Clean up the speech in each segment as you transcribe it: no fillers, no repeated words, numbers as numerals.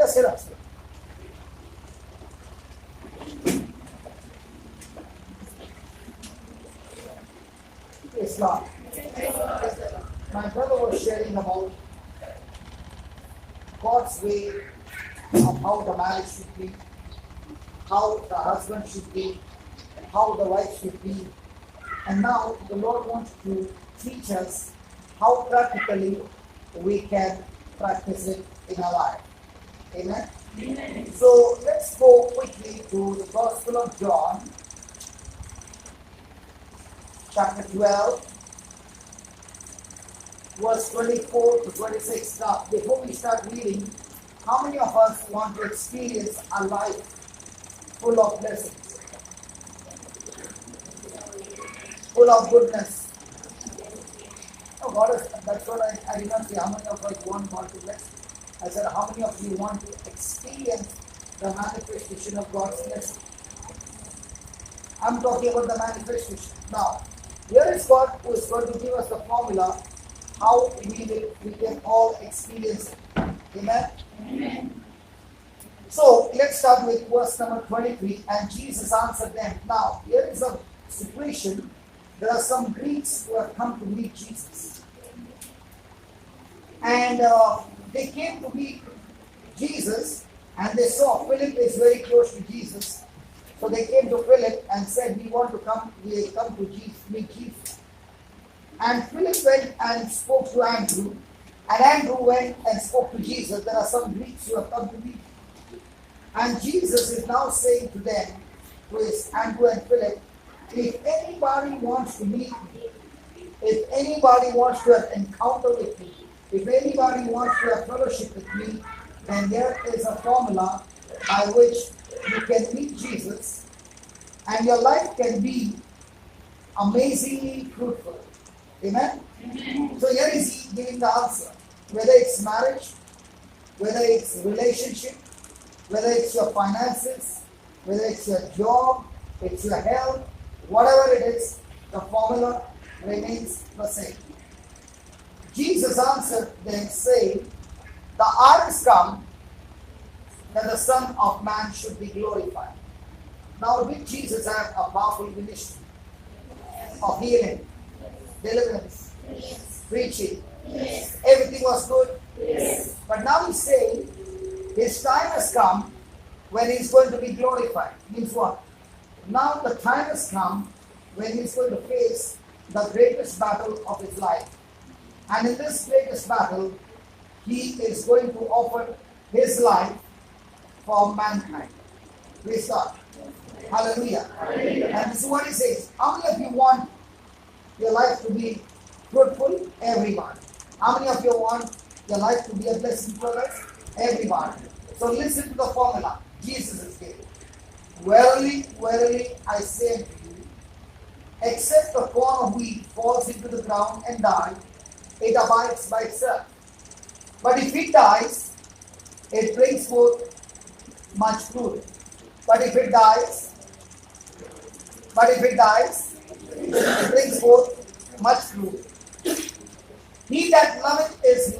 Just sit up. Praise God. My brother was sharing about God's way of how the marriage should be, how the husband should be, how the wife should be. And now the Lord wants to teach us how practically we can practice it in our life. Amen? Amen. So let's go quickly to the Gospel of John, chapter 12, verse 24 to 26. Now, before we start reading, how many of us want to experience a life full of blessings, full of goodness? Oh, God is, that's what I did not say how many of us want God to bless. I said, how many of you want to experience the manifestation of God's blessing? I'm talking about the manifestation. Now, here is God who is going to give us the formula how we can all experience it. Amen? Amen. So, let's start with verse number 23. And Jesus answered them. Now, here is a situation. There are some Greeks who have come to meet Jesus. And they came to meet Jesus, and they saw Philip is very close to Jesus. So they came to Philip and said, we come to Jesus, meet Jesus. And Philip went and spoke to Andrew, and Andrew went and spoke to Jesus. There are some Greeks who have come to meet. And Jesus is now saying to them, who is Andrew and Philip, if anybody wants to meet me, if anybody wants to have encounter with me, if anybody wants to have fellowship with me, then there is a formula by which you can meet Jesus and your life can be amazingly fruitful. Amen? Amen. So here is he giving the answer. Whether it's marriage, whether it's relationship, whether it's your finances, whether it's your job, it's your health, whatever it is, the formula remains the same. Jesus answered them, saying, the hour is come that the Son of Man should be glorified. Now, did Jesus have a powerful ministry of healing, deliverance, preaching? Yes. Everything was good? Yes. But now he's saying, his time has come when he's going to be glorified. Means what? Now the time has come when he's going to face the greatest battle of his life. And in this greatest battle, he is going to offer his life for mankind. Praise God. Hallelujah. Hallelujah. And this is what he says. How many of you want your life to be fruitful? Everyone. How many of you want your life to be a blessing for us? Everyone. So listen to the formula Jesus is giving. Verily, verily, I say unto you, except the corn of wheat falls into the ground and dies, it abides by itself. But if it dies, it brings forth much fruit. But if it dies, it brings forth much fruit. He that loveth his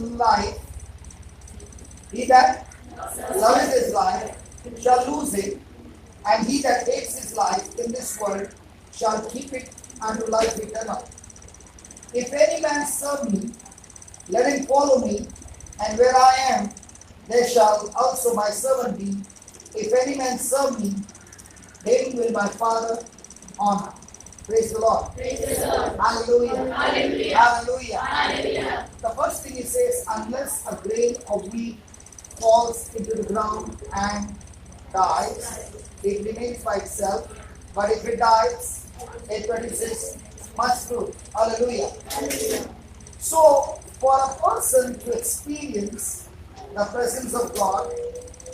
life, shall lose it, and he that hates his life in this world shall keep it unto life eternal. If any man serve me, let him follow me, and where I am, there shall also my servant be. If any man serve me, him will my Father honor. Praise the Lord. Praise the Lord. Hallelujah. Hallelujah. Hallelujah. Hallelujah. The first thing he says, unless a grain of wheat falls into the ground and dies, it remains by itself. But if it dies, it produces much fruit. Hallelujah. Hallelujah. So, for a person to experience the presence of God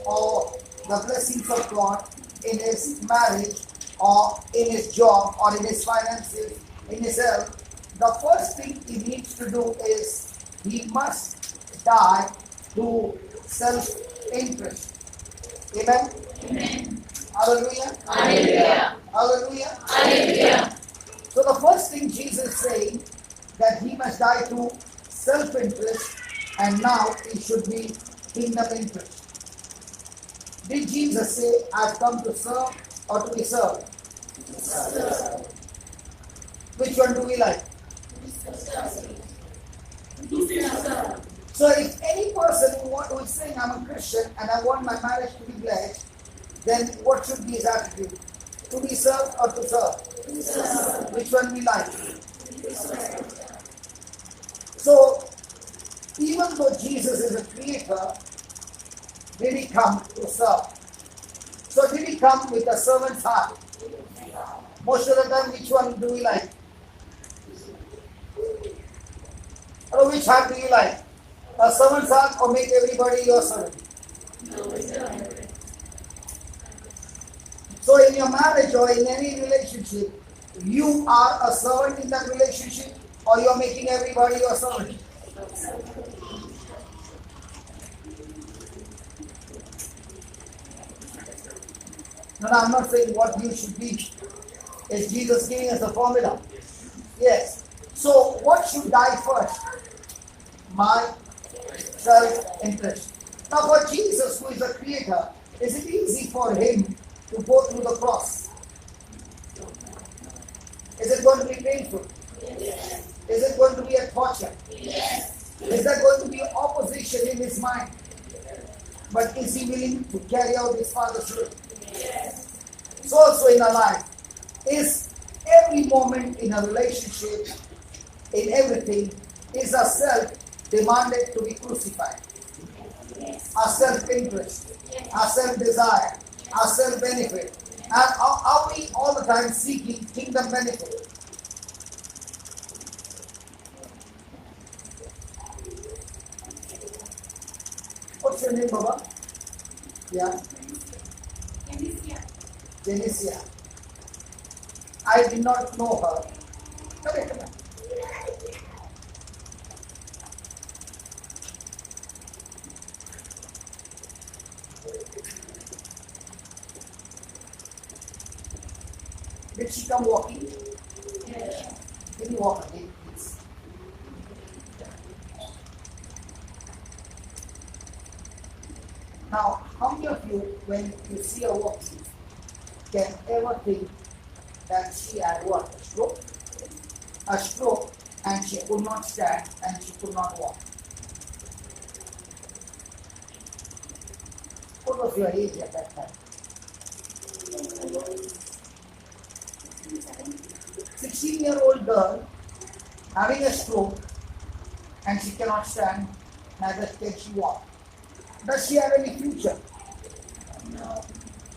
or the blessings of God in his marriage or in his job or in his finances, in his health, the first thing he needs to do is he must die to self-interest. Amen? Amen. Hallelujah. Hallelujah. Hallelujah. Hallelujah. So the first thing Jesus is saying that he must die to self-interest, and now it should be kingdom interest. Did Jesus say, I've come to serve or to be served? Serve. Which one do we like? To be served. So if any person who is saying, I'm a Christian and I want my marriage to be blessed, then what should be his attitude? To be served or to serve? Serve. Which one we like? Serve. So, even though Jesus is a creator, did he come to serve? So did he come with a servant's heart? Most of the time, which one do we like? Or which heart do you like? A servant's heart or make everybody your servant? So in your marriage or in any relationship, you are a servant in that relationship or you are making everybody your servant? No, I'm not saying what you should be. Is Jesus giving us a formula? Yes. So what should die first? My self-interest. Now for Jesus, who is the creator, is it easy for him to go through the cross? Is it going to be painful? Yes. Is it going to be a torture? Yes. Is there going to be opposition in his mind? But is he willing to carry out his Father's will? Yes. So also in our life, is every moment in a relationship, in everything, is our self demanded to be crucified? Yes. Our self-interest, Yes. our self-desire, our self-benefit. And are we all the time seeking kingdom benefit? What's your name, Baba? Yeah, Genesia. I did not know her. Come here, come here. Did she come walking? Yes. Can you walk again, please? Now, how many of you, when you see her walking, can ever think that she had what? A stroke? A stroke, and she could not stand and she could not walk. What was your age at that time? 16-year-old girl having a stroke and she cannot stand, neither can she walk. Does she have any future? No.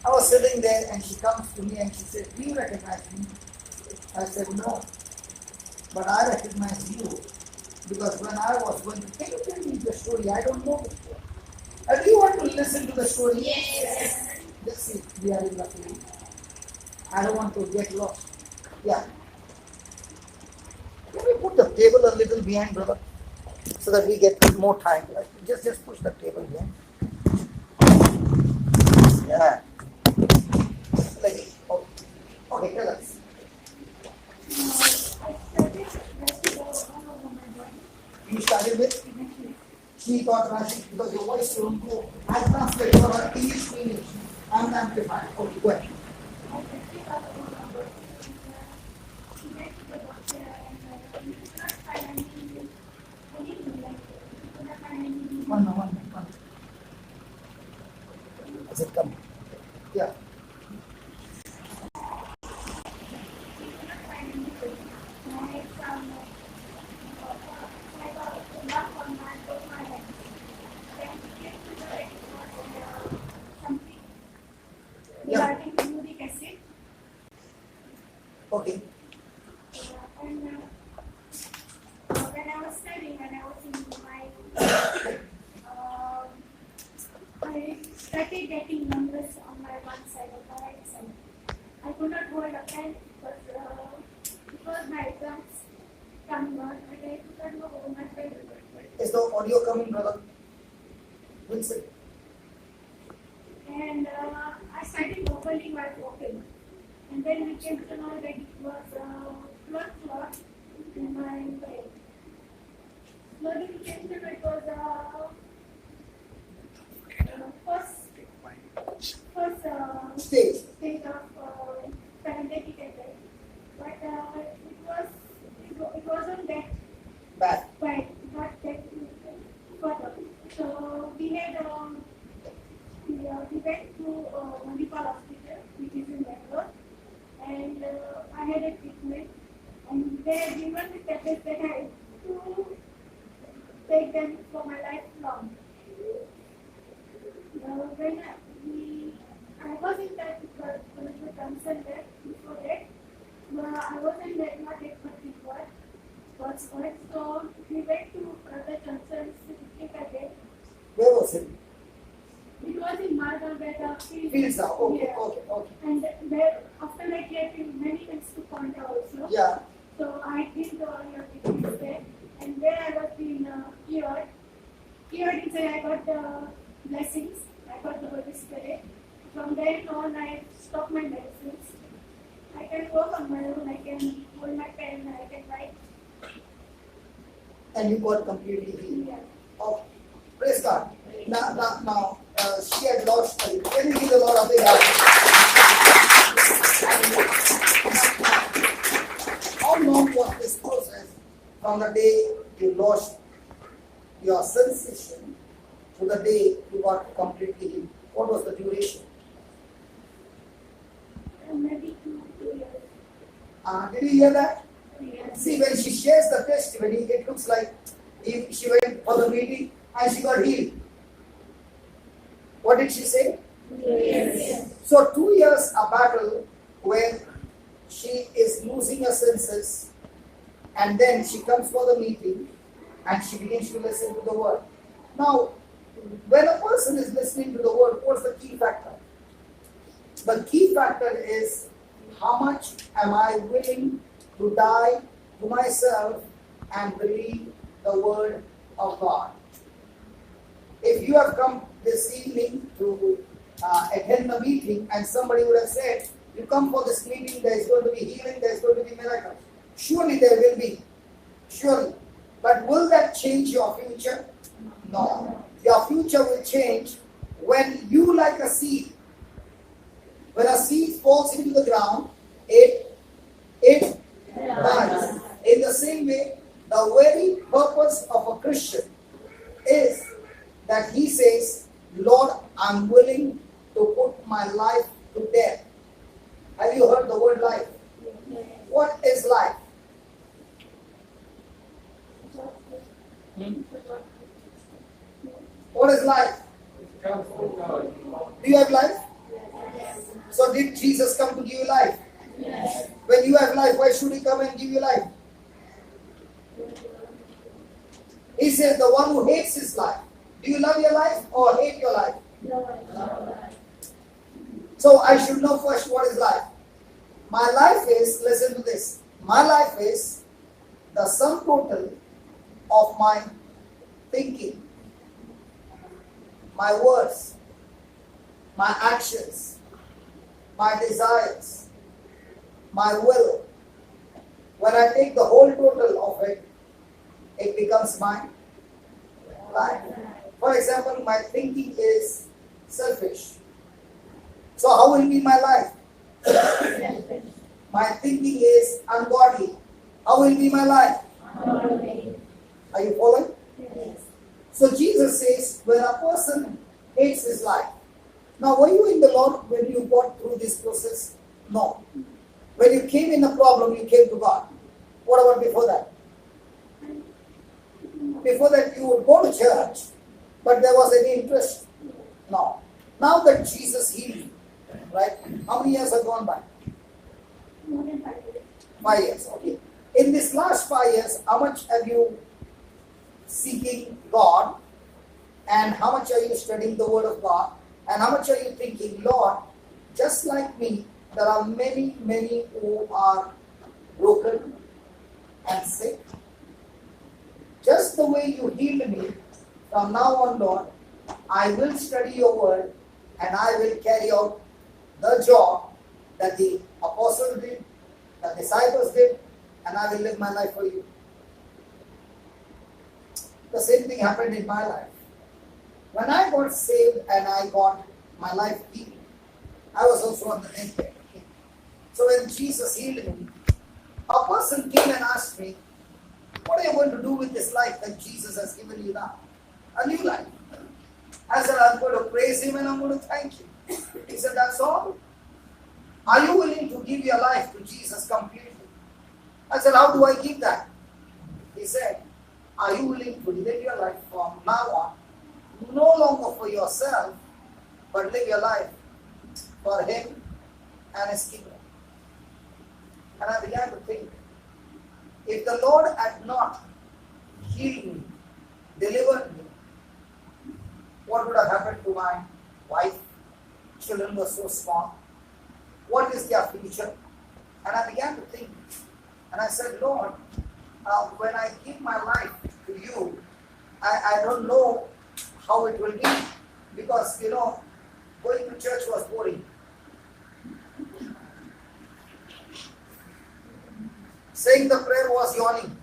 I was sitting there and she comes to me and she said, do you recognize me? I said, no. But I recognize you because when I was going to, can you tell me the story? I don't know the story. Do you want to listen to the story? Yes. Let's see, we are in the field. I don't want to get lost. Yeah. Can we put the table a little behind, brother? So that we get more time. Just push the table behind. Yeah. Like, okay, tell us. You started with? She got Rashi because your voice will go. I translate for her English to English. I'm amplified. Okay, go ahead. One. Has it come? Yeah. Okay. And when I was studying, when I was in my, I started getting numbers on my one side of the right side. I could not hold a pen because my exams come on, but I could not hold my pen. Is the audio coming, brother? Vincent. And I started wobbling while walking. And then we came to know that it was blood clot in my brain. Slowly we came to know it was first stage. stage of pandemic attack. But it wasn't that Bad. bad, not that further. So we went to Manipal Hospital, which is in Bangalore, and I had a treatment, and they had given me tablets that I had to take them for my lifelong. When I was in that political concern there before that, I wasn't not yet particular. So we went to other concerns to take a day. Where was it? It was in Margam where the Fields now. Okay, yeah. okay. And there, after that, he had been many times to Ponta also. Yeah. So I did all your degrees there, and there I was being cured. Cured means I got the blessings, I got the Holy Spirit. From then on, I stopped my medicines. I can work on my own, I can hold my pen, I can write. And you got completely healed. Yeah. Okay. Praise God. Now, she had lost. Can you give the Lord a big How long was this process from the day you lost your sensation to the day you got completely healed? What was the duration? Maybe 2 years. Did you hear that? Yes. See, when she shares the testimony, it looks like she went for the meeting and she got healed. What did she say? Yes. So 2 years a battle where she is losing her senses, and then she comes for the meeting and she begins to listen to the word. Now, when a person is listening to the word, what's the key factor? The key factor is how much am I willing to die to myself and believe the word of God. If you have come this evening to attend the meeting and somebody would have said, you come for this meeting, there is going to be healing, there is going to be miracles. Surely there will be. Surely. But will that change your future? No. Your future will change when you, like a seed, when a seed falls into the ground, it dies. In the same way, the very purpose of a Christian is that he says, Lord, I'm willing to put my life to death. Have you heard the word life? What is life? What is life? Do you have life? So did Jesus come to give you life? Yes. When you have life, why should he come and give you life? He says the one who hates his life. Do you love your life or hate your life? So I should know first what is life. My life is, listen to this, my life is the sum total of my thinking, my words, my actions, my desires, my will. When I take the whole total of it, it becomes my life. For example, my thinking is selfish. So how will be my life? My thinking is ungodly. How will be my life? Are you following? So Jesus says, when a person hates his life. Now, were you in the Lord when you got through this process? No. When you came in a problem, you came to God. What about before that? Before that, you would go to church, but there was any interest? No. Now that Jesus healed you, right? How many years have gone by? More than 5 years. 5 years, okay. In this last 5 years, how much have you seeking God, and how much are you studying the Word of God, and how much are you thinking, Lord, just like me, there are many, many who are broken and sick. Just the way you healed me, from now on, Lord, I will study your Word, and I will carry out the job that the apostles did, the disciples did, and I will live my life for you. The same thing happened in my life. When I got saved and I got my life healed, I was also on the deathbed. So when Jesus healed me, a person came and asked me, what are you going to do with this life that Jesus has given you now? A new life. I said, I'm going to praise Him and I'm going to thank Him. He said, that's all? Are you willing to give your life to Jesus completely? I said, how do I give that? He said, are you willing to live your life from now on, no longer for yourself, but live your life for Him and His kingdom? And I began to think, if the Lord had not healed me, delivered me, what would have happened to my wife? Children were so small. What is their future? And I began to think, and I said, Lord, when I give my life to you, I don't know how it will be, because, going to church was boring. Saying the prayer was yawning.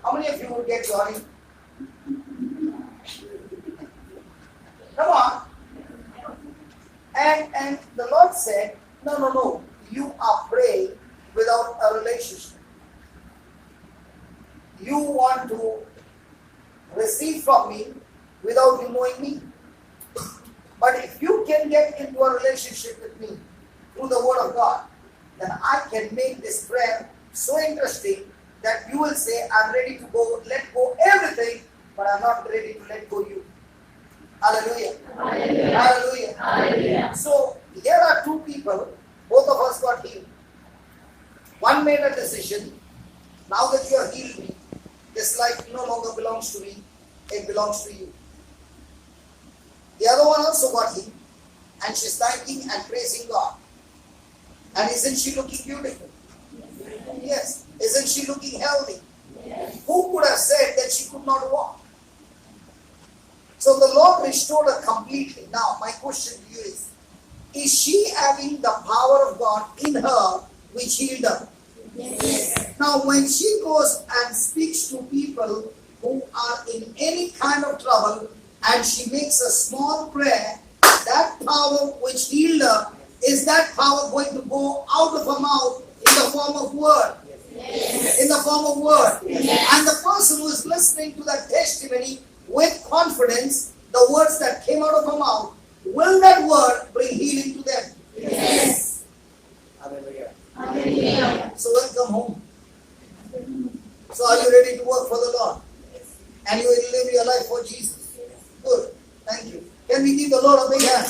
How many of you would get yawning? Come on. And the Lord said, no, you are praying without a relationship. You want to receive from me without you knowing me. But if you can get into a relationship with me through the Word of God, then I can make this prayer so interesting that you will say, I'm ready to go, let go everything, but I'm not ready to let go you. Hallelujah. Hallelujah. Hallelujah. Hallelujah. So here are two people, both of us got healed. One made a decision, now that you have healed me, this life no longer belongs to me, it belongs to you. The other one also got healed, and she's thanking and praising God. And isn't she looking beautiful? Yes. Isn't she looking healthy? Yes. Who could have said that she could not walk? So the Lord restored her completely. Now, my question to you is she having the power of God in her which healed her? Yes. Now, when she goes and speaks to people who are in any kind of trouble and she makes a small prayer, that power which healed her, is that power going to go out of her mouth in the form of word? Yes. In the form of word. Yes. And the person who is listening to that testimony with confidence, the words that came out of her mouth, will that word bring healing to them? Yes. Hallelujah. Hallelujah. So welcome home. So are you ready to work for the Lord? And you will live your life for Jesus? Good. Thank you. Can we give the Lord a big hand?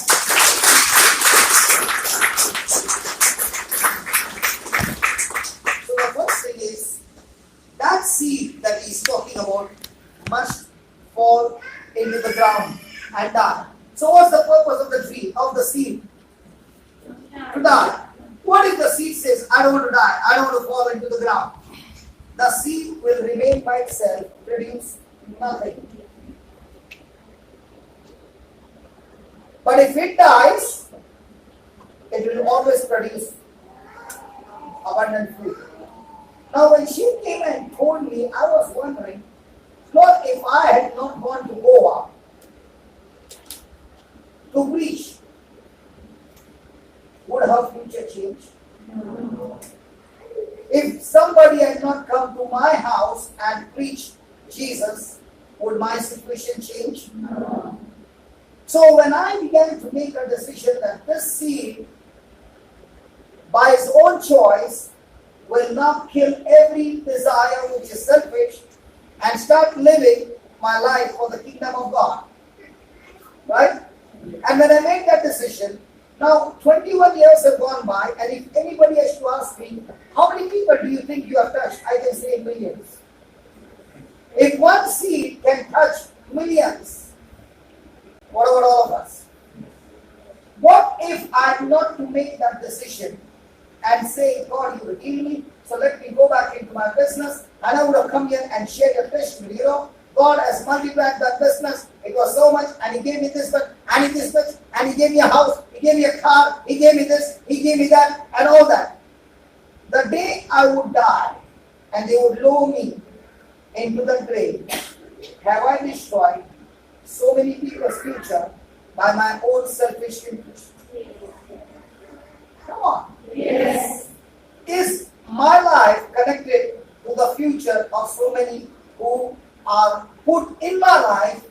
So the first thing is, that seed that he's talking about must fall into the ground and die. So what's the purpose of the tree, of the seed? To die. What if the seed says, I don't want to die, I don't want to fall into the ground? The seed will remain by itself, produce nothing. But if it dies, it will always produce abundant fruit. Now when she came and told me, I was wondering, Lord, if I had not gone to Goa to preach, would her future change? No. If somebody had not come to my house and preached Jesus, would my situation change? No. So when I began to make a decision that this seed, by its own choice, will now kill every desire which is selfish and start living my life for the kingdom of God. Right? And when I made that decision, now 21 years have gone by, and if anybody has to ask me, how many people do you think you have touched? I can say millions. If one seed can touch millions, what about all of us? What if I am not to make that decision and say, God, you will heal me, so let me go back into my business, and I would have come here and shared your testimony. God has multiplied that business. It was so much, and He gave me this much, and He this much, and He gave me a house, He gave me a car, He gave me this, He gave me that, and all that. The day I would die, and they would lower me into the grave, have I destroyed so many people's future by my own selfish interest? Yes. Is my life connected to the future of so many who are put in my life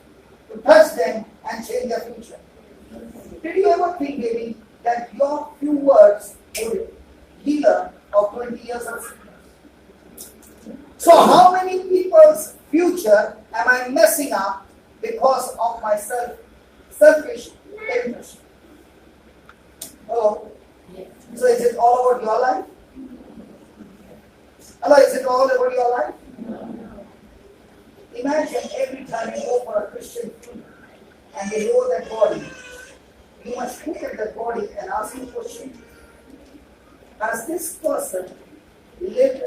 to touch them and change their future? Did you ever think, baby, that your few words would heal her of 20 years of sickness? So how many people's future am I messing up because of my selfish interest? Hello? So is it all about your life? Hello, is it all about your life? Imagine every time you go for a Christian funeral and they lower that body, you must look at that body and ask the question, has this person lived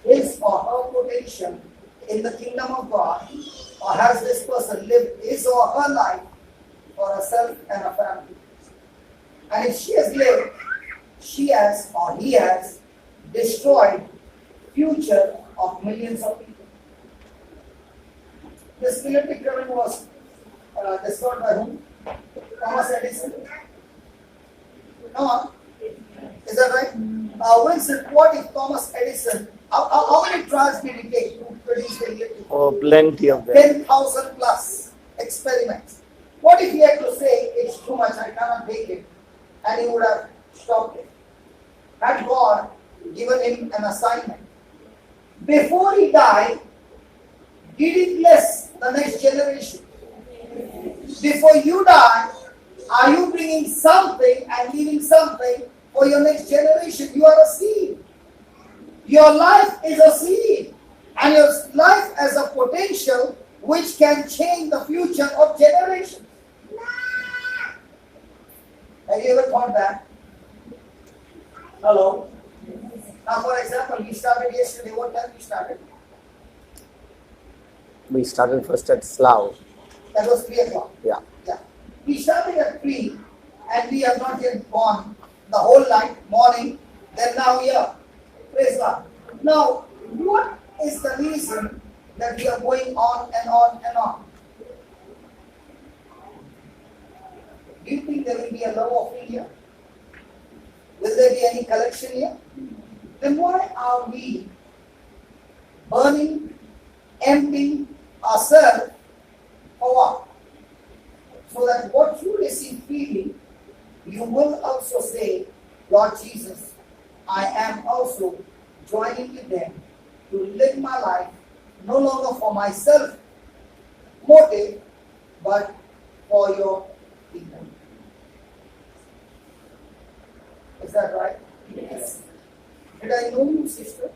his or her potential in the kingdom of God, or has this person lived his or her life for herself and her family? And if she has lived, she has or he has destroyed future of millions of people. This electric current was discovered by whom? Thomas Edison. No? Is that right? Winston, what if Thomas Edison, how many tries did it take to produce the electric? Oh, plenty of them. 10,000 plus experiments. What if he had to say, it's too much, I cannot take it, and he would have stopped it? Had God given him an assignment? Before he died, did he bless the next generation? Before you die, are you bringing something and leaving something for your next generation? You are a seed. Your life is a seed. And your life has a potential which can change the future of generations. Have you ever thought that? Hello? Now, for example, we started yesterday. What time we started? We started first at Slough. That was 3 o'clock. Yeah. Yeah. We started at 3 and we have not yet gone the whole night, morning, then now we are. Praise God. Now, what is the reason that we are going on and on and on? Do you think there will be a love offering here? Will there be any collection here? Then why are we burning, emptying ourselves for what? So that what you receive freely, you will also say, Lord Jesus, I am also joining with them to live my life no longer for myself motive, but for your kingdom. Is that right? Yes. Did I know you, sister?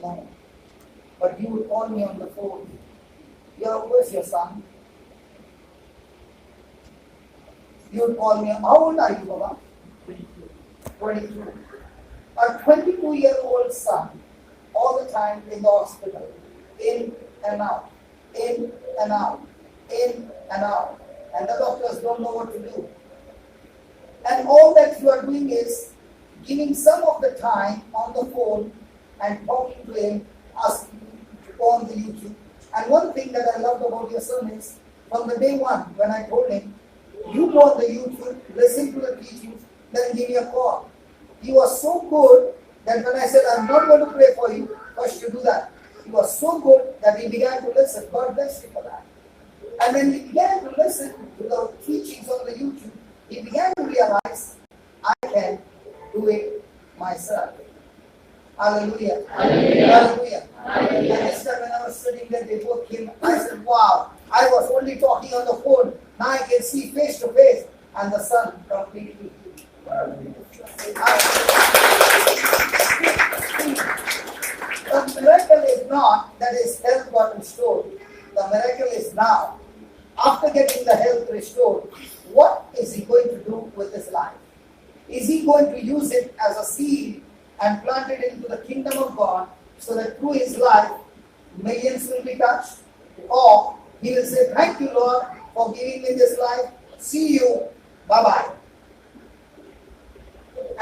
No. But you would call me on the phone. Where's your son? You would call me. How old are you, Baba? 22. A 22-year-old son, all the time in the hospital, in and out, in and out, in and out. And the doctors don't know what to do. And all that you are doing is giving some of the time on the phone and talking to him, asking him to go on the YouTube. And one thing that I loved about your son is, from the day one, when I told him, you go on the YouTube, listen to the teachings, then give me a call. He was so good that when I said, I'm not going to pray for you, first you do that. He was so good that he began to listen. God bless you for that. And when he began to listen to the teachings on the YouTube, he began to realize, I can do it myself. Hallelujah. Hallelujah. Hallelujah. Hallelujah. And this time when I was sitting there, they both came. I said, wow, I was only talking on the phone. Now I can see face to face. And the sun completely. The miracle is not that his health got restored. The miracle is now, after getting the health restored, what is he going to do with his life? Is he going to use it as a seed and plant it into the kingdom of God so that through his life, millions will be touched? Or he will say, thank you, Lord, for giving me this life. See you. Bye-bye.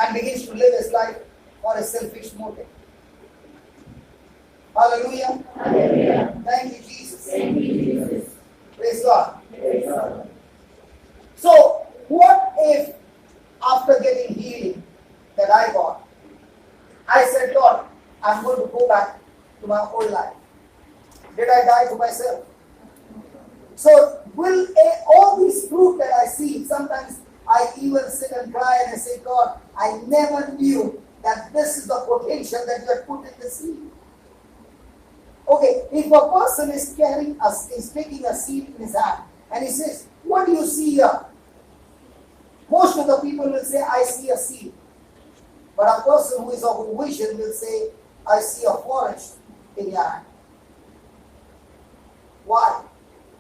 And begins to live his life for a selfish motive. Hallelujah. Hallelujah. Thank you, Jesus. Thank you, Jesus. Praise God. Praise God. So, what if after getting healing, that I'm going to go back to my old life. Did I die to myself? So will all these fruit that I see, sometimes I even sit and cry and I say, God, I never knew that this is the potential that you have put in the seed. Okay, if a person is taking a seed in his hand and he says, what do you see here? Most of the people will say, I see a seed. But a person who is of vision will say, I see a forest in your hand. Why?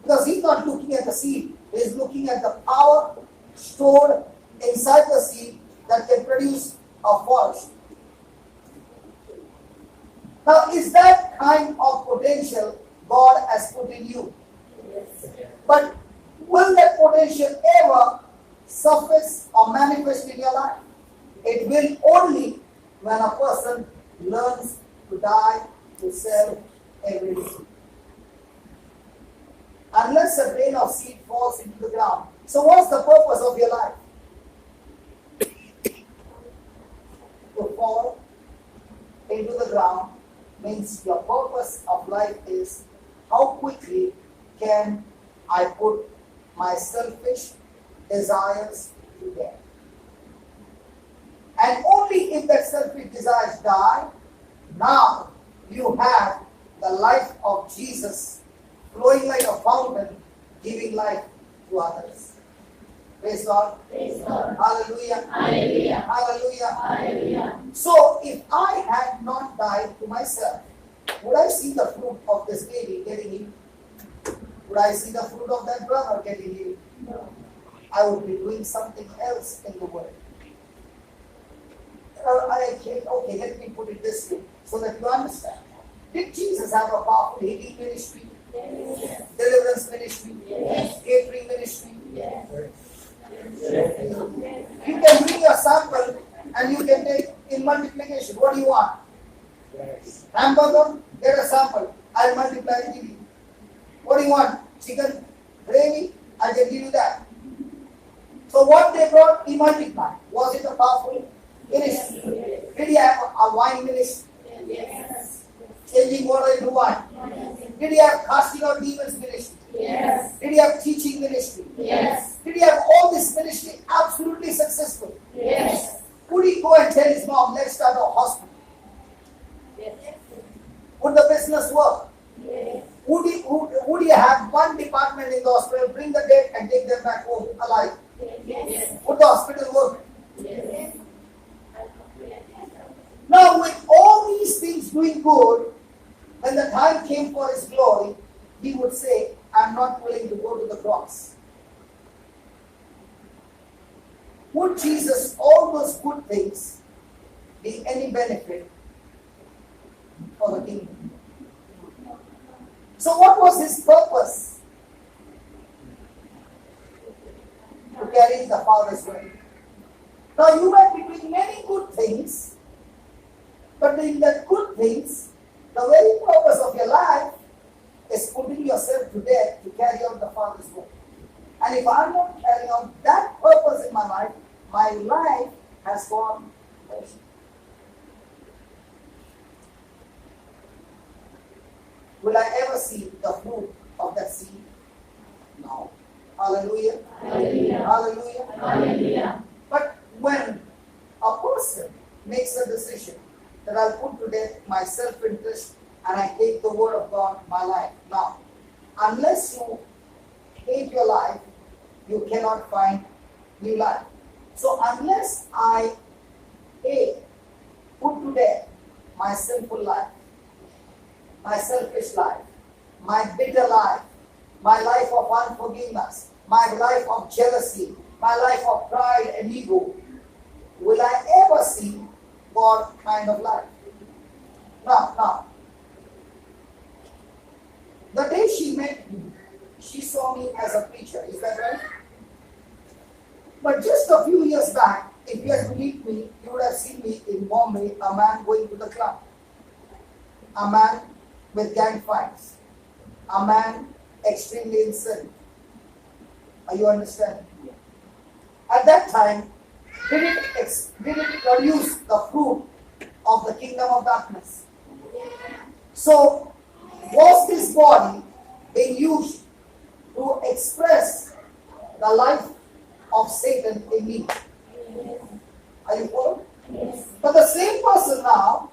Because he's not looking at the seed. He's looking at the power stored inside the seed that can produce a forest. Now, is that kind of potential God has put in you? Yes. But will that potential ever surface or manifest in your life? It will only when a person learns to die to self every day. Unless a grain of seed falls into the ground. So what's the purpose of your life? To fall into the ground means your purpose of life is how quickly can I put my selfish desires to death. And only if that selfish desires die, now you have the life of Jesus flowing like a fountain, giving life to others. Praise God. Praise God. Hallelujah. Hallelujah. Hallelujah. Hallelujah. So if I had not died to myself, would I see the fruit of this baby getting healed? Would I see the fruit of that brother getting healed? No. I would be doing something else in the world. Okay, let me put it this way so that you understand. Did Jesus have a powerful healing ministry? Yes. Deliverance ministry? Yes. Catering ministry? Yes. You can bring your sample and you can take in multiplication. What do you want? Hamburger? Get a sample. I'll multiply and give you. What do you want? Chicken gravy? I can give you that. So what they brought, he multiplied. Was it a powerful ministry? Did he have a wine ministry? Yes. Changing water into wine? Did he have casting out demons ministry? Yes. Did he have teaching ministry? Yes. Did he have all this ministry absolutely successful? Yes. Would he go and tell his mom, let's start a hospital? Yes. Would the business work? Yes. Would he have one department in the hospital, bring the dead and take them back home alive? Yes. Would the hospital work? Yes. Now with all these things doing good, when the time came for his glory, he would say, I'm not willing to go to the cross. Would Jesus, all those good things, be any benefit for the kingdom? So what was his purpose? To carry the Father's word. Now you might be doing many good things, but in the good things, the very purpose of your life is putting yourself to death to carry out the Father's work. And if I'm not carrying out that purpose in my life has gone wasted. Will I ever see the fruit of that seed? No. Hallelujah. Hallelujah. Hallelujah. Hallelujah. But when a person makes a decision that I'll put to death my self-interest and I take the word of God in my life. Now, unless you hate your life, you cannot find new life. So unless I put to death my sinful life, my selfish life, my bitter life, my life of unforgiveness, my life of jealousy, my life of pride and ego, will I ever see God kind of life? Now, the day she met me, she saw me as a preacher, is that right? But just a few years back, if you had to meet me, you would have seen me in Bombay, a man going to the club, a man with gang fights, a man extremely insane. Are you understanding? At that time, did it produce the fruit of the kingdom of darkness? So, was this body being used to express the life of Satan in me? Are you following? Yes. But the same person now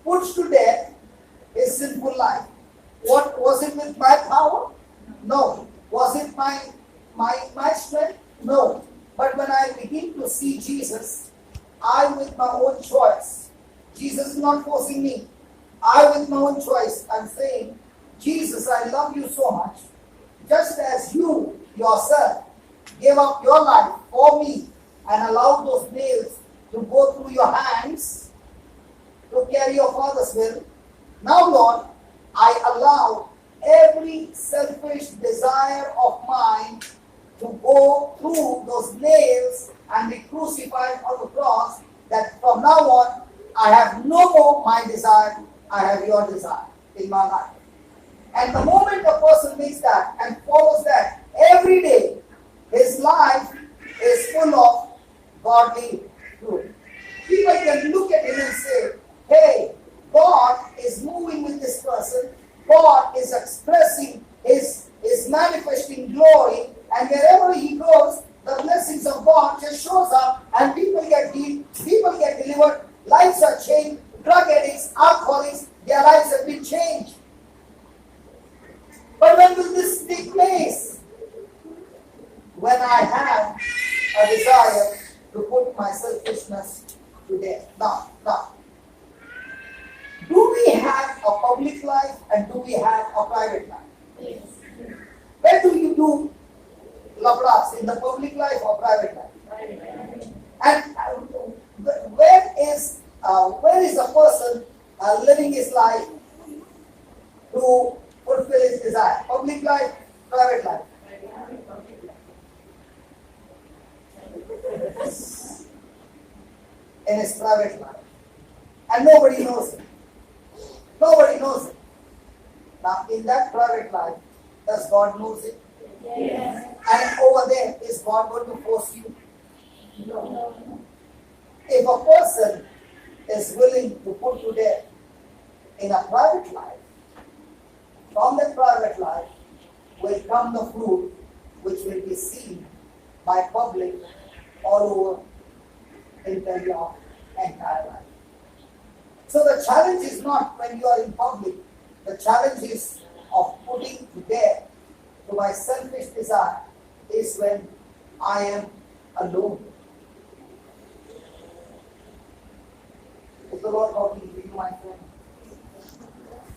puts to death his sinful life. What was it with my power? No. Was it my strength? No. But when I begin to see Jesus, I with my own choice, Jesus is not forcing me. I with my own choice, I'm saying, Jesus, I love you so much. Just as you yourself gave up your life for me and allowed those nails to go through your hands to carry your Father's will. Now, Lord, I allow every selfish desire of mine to go through those nails and be crucified on the cross, that from now on, I have no more my desire, I have your desire in my life. And the moment a person makes that and follows that every day, his life is full of godly truth. People can look at him and say, hey, God is moving with this person. God is expressing his manifesting glory, and wherever he goes, the blessings of God just shows up, and people get healed, people get delivered, lives are changed, drug addicts, alcoholics, their lives have been changed. But when will this take place? When I have a desire to put my selfishness to death. Now, do we have a public life and do we have a private life? Yes. Where do you do labras, in the public life or private life? And where is a person living his life to fulfill his desire? Public life, private life. In his private life. And nobody knows it. Nobody knows it. Now, in that private life, does God knows it? Yes. And over there, is God going to force you? No. If a person is willing to put to death in a private life, from that private life will come the fruit which will be seen by public all over in your entire life. So the challenge is not when you are in public, the challenge is of putting to death to my selfish desire is when I am alone. Is the Lord talking to you, my friend?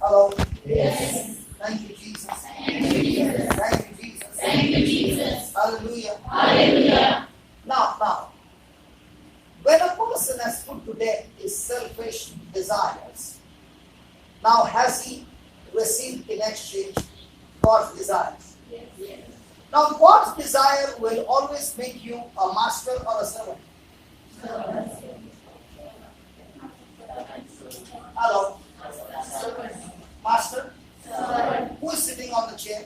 Hello? Yes. Thank you, Jesus. Thank you, Jesus. Thank you, Jesus. Thank you, Jesus. Hallelujah. Hallelujah. Now, when a person has put to death his selfish desires, now has he received in exchange God's desires? Yes. Now, God's desire will always make you a master or a servant. Hello? Master? Who is sitting on the chair?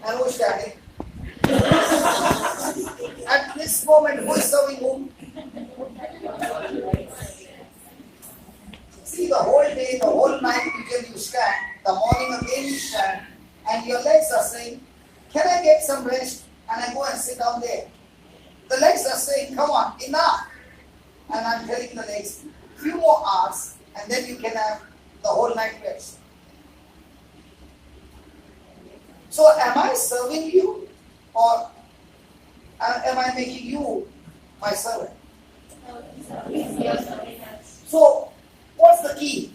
And who is standing? At this moment, who is serving whom? See, the whole day, the whole night until you stand, the morning again you stand, and your legs are saying, can I get some rest? And I go and sit down there. The legs are saying, come on, enough. And I'm telling the legs, few more hours, and then you can have the whole night rest. So am I serving you, or am I making you my servant? So what's the key?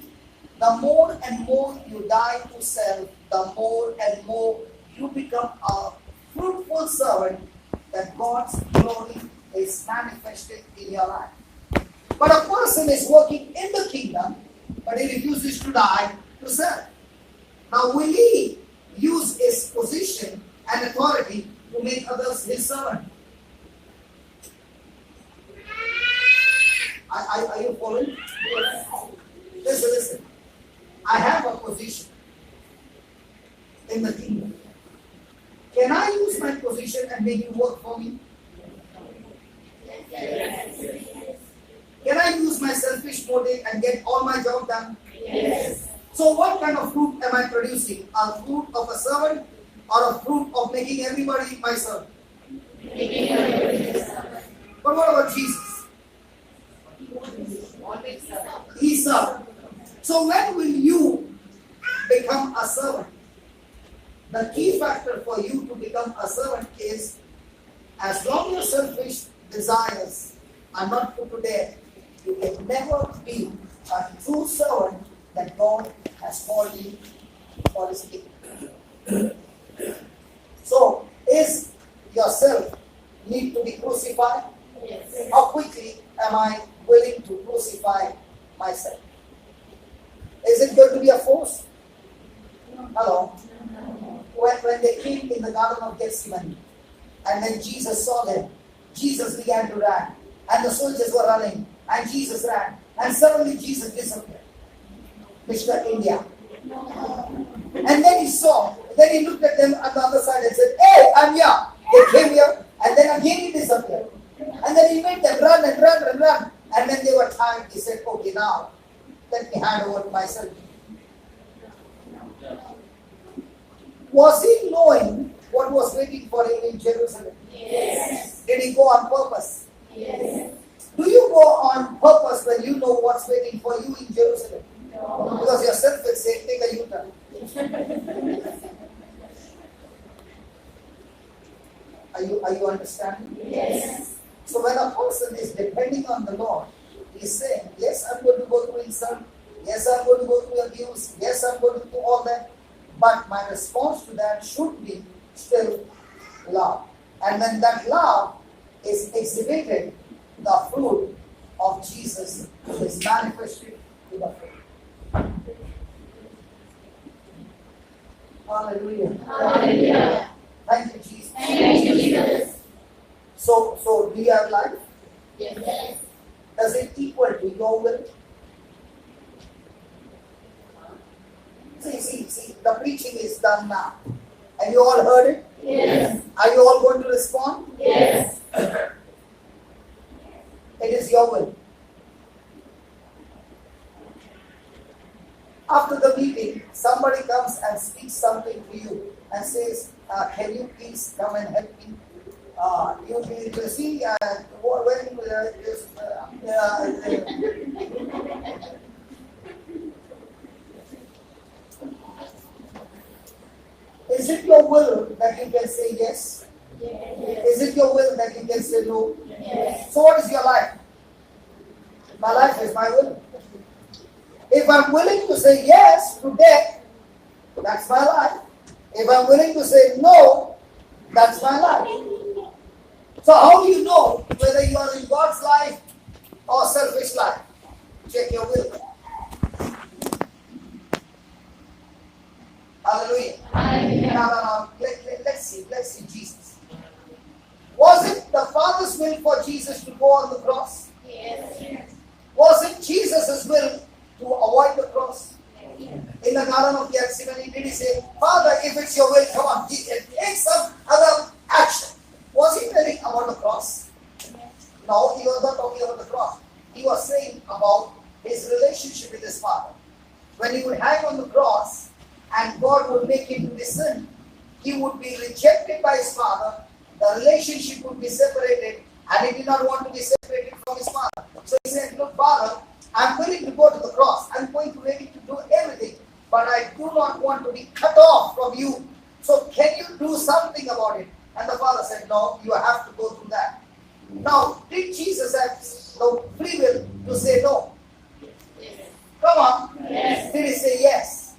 The more and more you die to self, the more and more you become a fruitful servant that God's glory is manifested in your life. But a person is working in the kingdom, but he refuses to die to serve. Now will he use his position and authority to make others his servant? Are you following? Listen. I have a position in the kingdom. Can I use my position and make you work for me? Yes. Can I use my selfish motive and get all my job done? Yes. So what kind of fruit am I producing? A fruit of a servant or a fruit of making everybody my servant? But what about Jesus? He served. So when will you become a servant? The key factor for you to become a servant is, as long as selfish desires are not put to death, you can never be a true servant that God has called you for His kingdom. So, is yourself need to be crucified? Yes. How quickly am I willing to crucify myself? Is it going to be a force? Hello? When they came in the Garden of Gethsemane, and then Jesus saw them, Jesus began to run, and the soldiers were running, and Jesus ran, and suddenly Jesus disappeared. Mr. India. And then he looked at them on the other side and said, "Hey, I'm here." They came here, and then again he disappeared. And then he made them run and run and run. And when they were tired, he said, "Okay, now, let me hand over to myself." Was he knowing what was waiting for him in Jerusalem? Yes. Did he go on purpose? Yes. Do you go on purpose when you know what's waiting for you in Jerusalem? No. Because yourself will say, "Take a U-turn." Are you understanding? Yes. So when a person is depending on the Lord, he is saying, "Yes, I'm going to go through insult. Yes, I'm going to go through abuse. Yes, I'm going to do all that. But my response to that should be still love." And when that love is exhibited, the fruit of Jesus is manifested to the fruit. Hallelujah. Hallelujah. Thank you, Jesus. Thank you, Jesus. So do you have life? Yes. Does it equal to your will? See, the preaching is done now. Have you all heard it? Yes. Are you all going to respond? Yes. It is your will. After the meeting, somebody comes and speaks something to you and says, "Can you please come and help me?" You see, when is it your will that you can say yes? Yes. Is it your will that you can say no? Yes. So what is your life? My life is my will. If I'm willing to say yes to death, that's my life. If I'm willing to say no, that's my life. So how do you know whether you are in God's life or selfish life? Check your will. Hallelujah. Hallelujah. Now, let's see Jesus. Was it the Father's will for Jesus to go on the cross? Yes. Was it Jesus' will to avoid the cross? In the Garden of Gethsemane, did he say, "Father, if it's your will, come on, take some other action"? Was he telling about the cross? No, he was not talking about the cross. He was saying about his relationship with his Father. When he would hang on the cross and God would make him to be sin, he would be rejected by his Father, the relationship would be separated, and he did not want to be separated from his Father. So he said, "Look, Father, I'm willing to go to the cross. I'm going to ready to do everything, but I do not want to be cut off from you. So can you do something about it?" And the Father said, "No, you have to go through that." Now, did Jesus have the free will to say no? Come on. Yes. Did he say yes?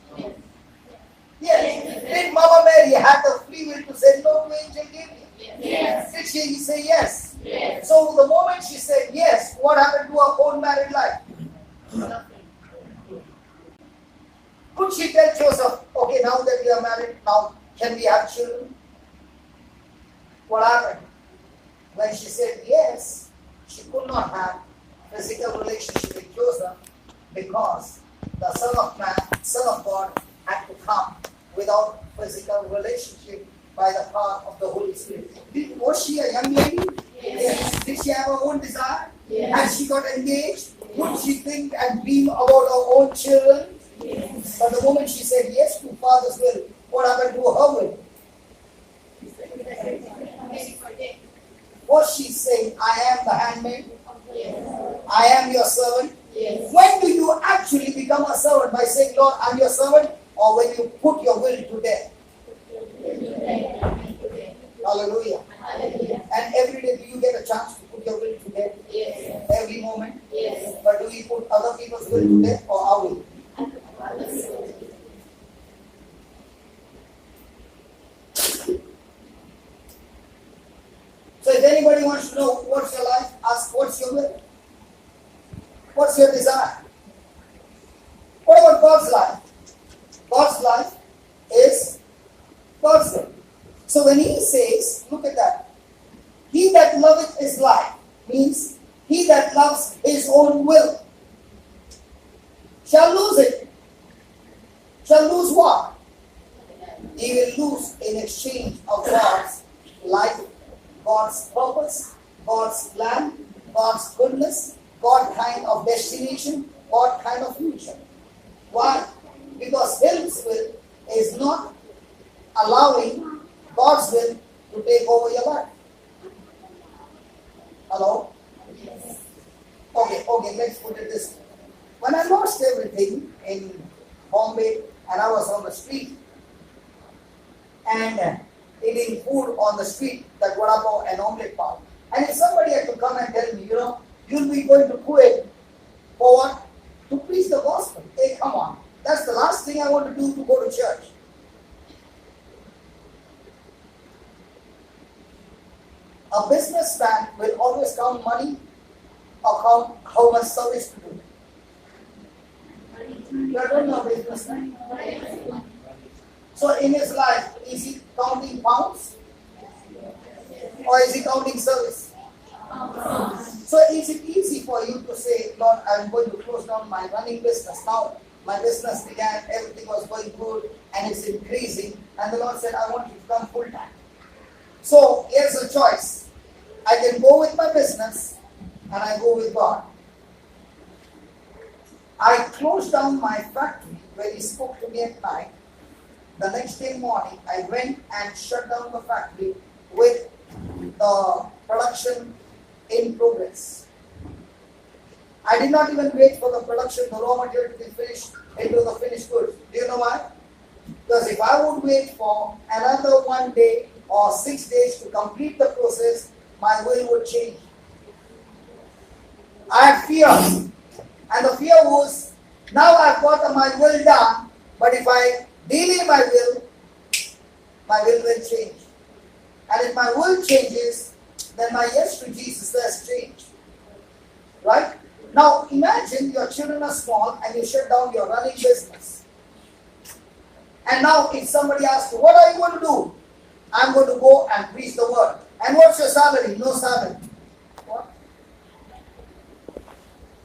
Yes. Did Mama Mary have the free will to say no to Angel Gabriel? Yes. Did she say yes? Yes. So the moment she said yes, what happened to her own married life? Could she tell Joseph, "Okay, now that we are married, now can we have children?" What happened? When she said yes, she could not have physical relationship with Joseph because the Son of Man, Son of God, had to come without physical relationship by the power of the Holy Spirit. Was she a young lady? Yes. Did she have her own desire? Yes. Had she got engaged? Would she think and dream about her own children? But the moment she said yes to Father's will, what happened to her will? What she's saying, I am the handmaid, I am your servant. When do you actually become a servant? By saying, Lord, I'm your servant, or when you put your will to death? Hallelujah. And every day, do you get a chance to put your will to death? Every moment? But do we put other people's will to death or our will? So if anybody wants to know what's your life, ask what's your will? What's your desire? What about God's life? God's life is God's will. So when he says, look at that, he that loveth his life, means he that loves his own will, shall lose it. Shall lose what? He will lose in exchange of God's life, God's purpose, God's plan, God's goodness, God kind of destination, God kind of future. Why? Because his will is not allowing God's will to take over your life. Hello? Okay, let's put it this way. When I lost everything in Bombay and I was on the street and eating food on the street, that vada pav and omelette pav, and if somebody had to come and tell me, you'll be going to Kuwait for what? To preach the gospel. Hey, come on. That's the last thing I want to do, to go to church. A businessman will always count money or count how much service to do. You are doing a businessman. So in his life, is he counting pounds or is he counting service? So is it easy for you to say, Lord, I'm going to close down my running business now? My business began, everything was going good and it's increasing, and the Lord said, I want you to come full time. So here's a choice. I can go with my business and I go with God. I closed down my factory when he spoke to me at night. The next day morning, I went and shut down the factory with the production in progress. I did not even wait for the production, the raw material to be finished into the finished goods. Do you know why? Because if I would wait for another 1 day or 6 days to complete the process, my will would change. I had fears. And the fear was, now I've got my will done, but if I delay my will will change. And if my will changes, then my yes to Jesus has changed. Right? Now imagine your children are small and you shut down your running business. And now if somebody asks you, what are you going to do? I'm going to go and preach the word. And what's your salary? No salary. What?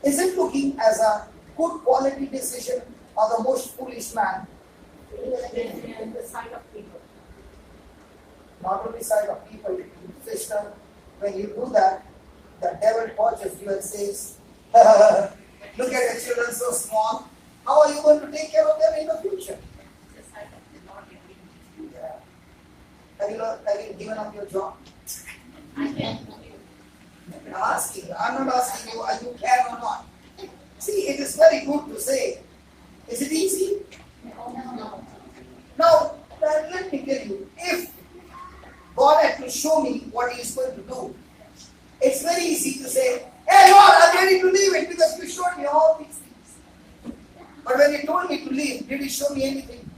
Is it looking as a good quality decision or the most foolish man? The side of people. Not only side of people, sister, when you do that, the devil watches you and says, look at the children so small, how are you going to take care of them in the future? Yeah. Have you given up your job? I can. I'm asking you. I'm not asking you are you can or not. See, it is very good to say. Is it easy? No. Now, let me tell you, if God had to show me what He is going to do, it's very easy to say, hey Lord, I'm ready to leave it because you showed me all these things. But when He told me to leave, did He show me anything?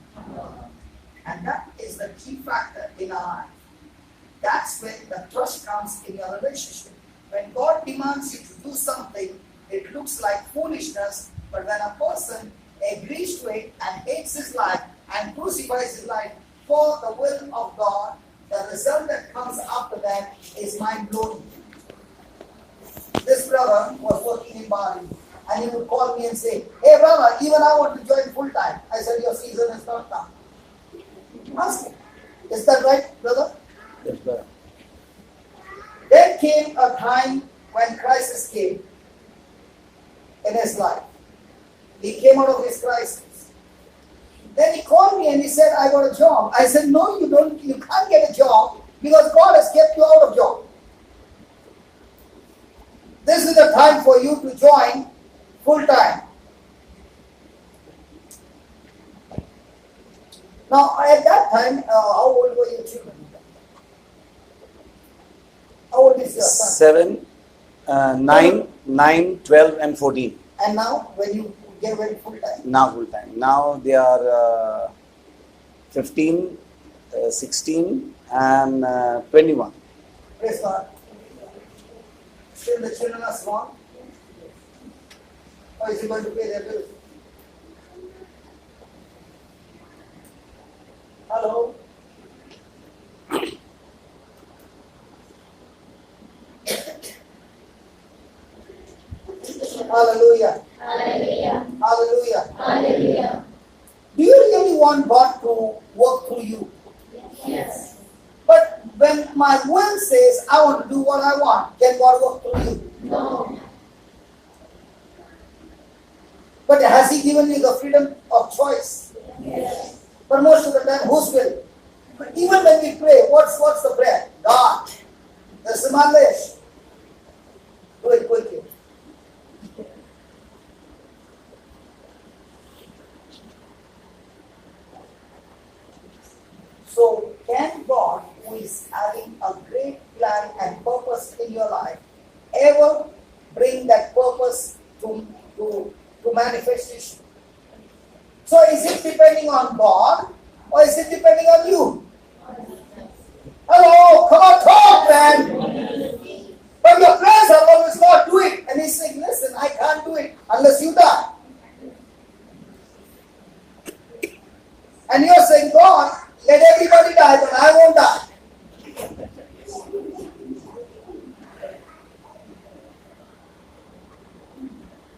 And that is the key factor in our life. That's when the trust comes in your relationship. When God demands you to do something, it looks like foolishness, but when a person agrees to it and hates his life and crucifies his life for the will of God, the result that comes after that is mind-blowing. This brother was working in Bali, and he would call me and say, hey brother, even I want to join full time. I said, your season is not come. Ask him. Is that right, brother? Yes, brother. There came a time when crisis came in his life. He came out of his crisis. Then he called me and he said, I got a job. I said, no, you don't. You can't get a job because God has kept you out of job. This is the time for you to join full time. Now, at that time, how old were your children? How old is your son? 7, 9, 12 and 14. And now, when you get very full time? Now full time. Now they are 15, 16 and 21. Praise God. Still the children are small? Or is he going to pay their bills? Hello? Hallelujah. Hallelujah. Hallelujah. Hallelujah. Do you really want God to work through you? Yes. But when my will says I want to do what I want, can God work through you? No. But has He given you the freedom of choice? Yes. But most of the time, whose will? But even when we pray, what's the prayer? God. The Simalesh. Do it quickly. So, can God, who is having a great plan and purpose in your life, ever bring that purpose to manifestation? So, is it depending on God or is it depending on you? Hello, come on, talk, man. But your prayers are always, God, do it. And He's saying, listen, I can't do it unless you die. And you're saying, God, let everybody die, but I won't die.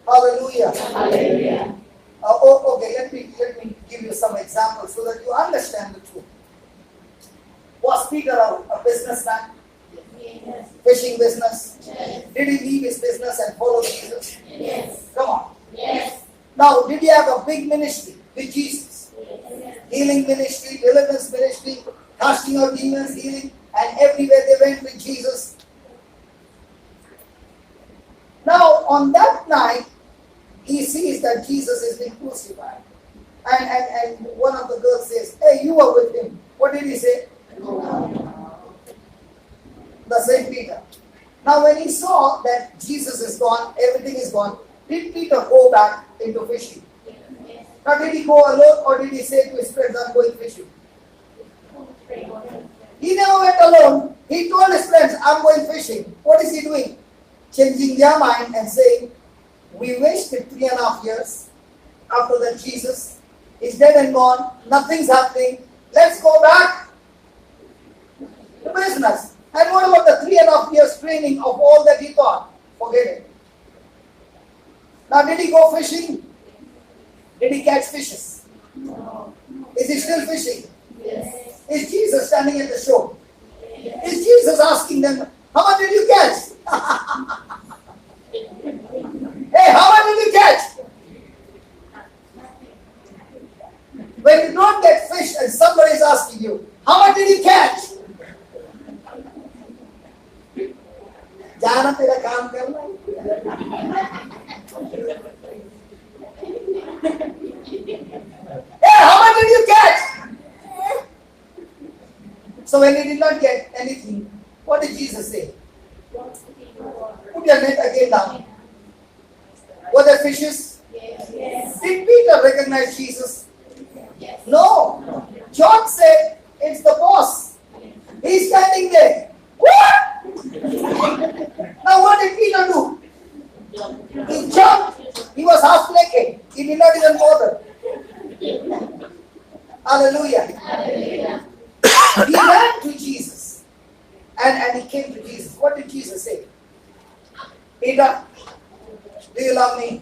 Hallelujah. Hallelujah. Okay, let me give you some examples so that you understand the truth. Was Peter a businessman? Yes. Fishing business? Yes. Did he leave his business and follow Jesus? Yes. Come on. Yes. Now, did he have a big ministry with Jesus? Yes. Healing ministry, deliverance ministry, casting out demons, healing, and everywhere they went with Jesus. Now, on that night, he sees that Jesus is being crucified. And one of the girls says, hey, you were with him. What did he say? The same Peter. Now, when he saw that Jesus is gone, everything is gone, did Peter go back into fishing? Now, did he go alone or did he say to his friends, I'm going fishing? He never went alone. He told his friends, I'm going fishing. What is he doing? Changing their mind and saying, we wasted 3.5 years after that Jesus is dead and gone. Nothing's happening. Let's go back to business. And what about the 3.5 years training of all that he thought? Forget it. Now, did he go fishing? Did he catch fishes? No. Is he still fishing? Yes. Is Jesus standing at the shore? Is Jesus asking them, how much did you catch? Hey, how much did you catch? When you don't get fish and somebody is asking you, how much did you catch? जाना तेरा काम करना Hey, how much did you catch? So when he did not get anything, what did Jesus say? Put your net again down. Were there fishes? Yes. Did Peter recognize Jesus? Yes. No. John said, it's the boss. He's standing there. What? Now what did Peter do? He jumped. He was half naked. He did not even bother. Hallelujah. Hallelujah. He ran to Jesus. And he came to Jesus. What did Jesus say? Peter, do you love me?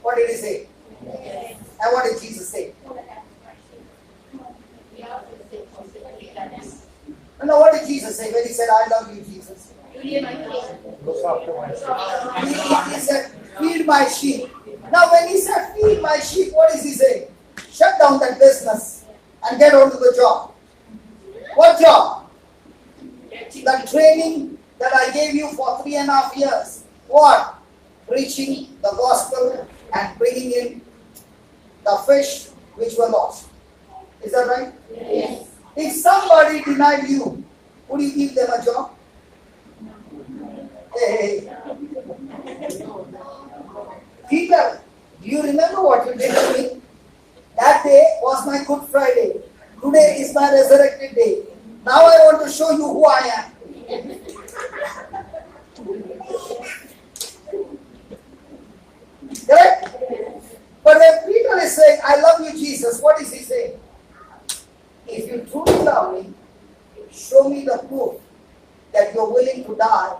What did he say? Yes. And what did Jesus say? No, what did Jesus say when he said, I love you, Jesus? He said, feed my sheep. Now when he said, feed my sheep, what is he saying? shut down that business and get on to the job. What job? The training that I gave you for 3.5 years. What? Preaching the gospel and bringing in the fish which were lost. Is that right? Yes. If somebody denied you, would you give them a job? Hey. Peter, do you remember what you did to me? That day was my Good Friday. Today is my resurrected day. Now I want to show you who I am. Correct? But when Peter is saying, I love you, Jesus, what is he saying? If you truly love me, show me the proof that you're willing to die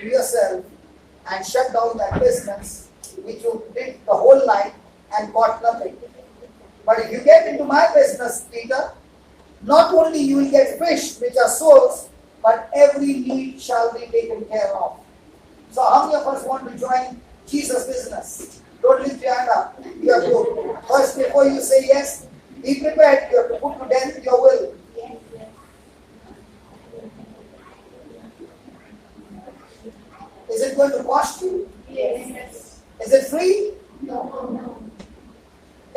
to yourself and shut down that business which you did the whole night and got nothing. But if you get into my business, Peter, not only you will get fish which are souls, but every need shall be taken care of. So how many of us want to join Jesus' business? Don't lift your hand up. You have to, first before you say yes, be prepared. You have to put to death your will. Is it going to cost you? Yes. Is it free? No.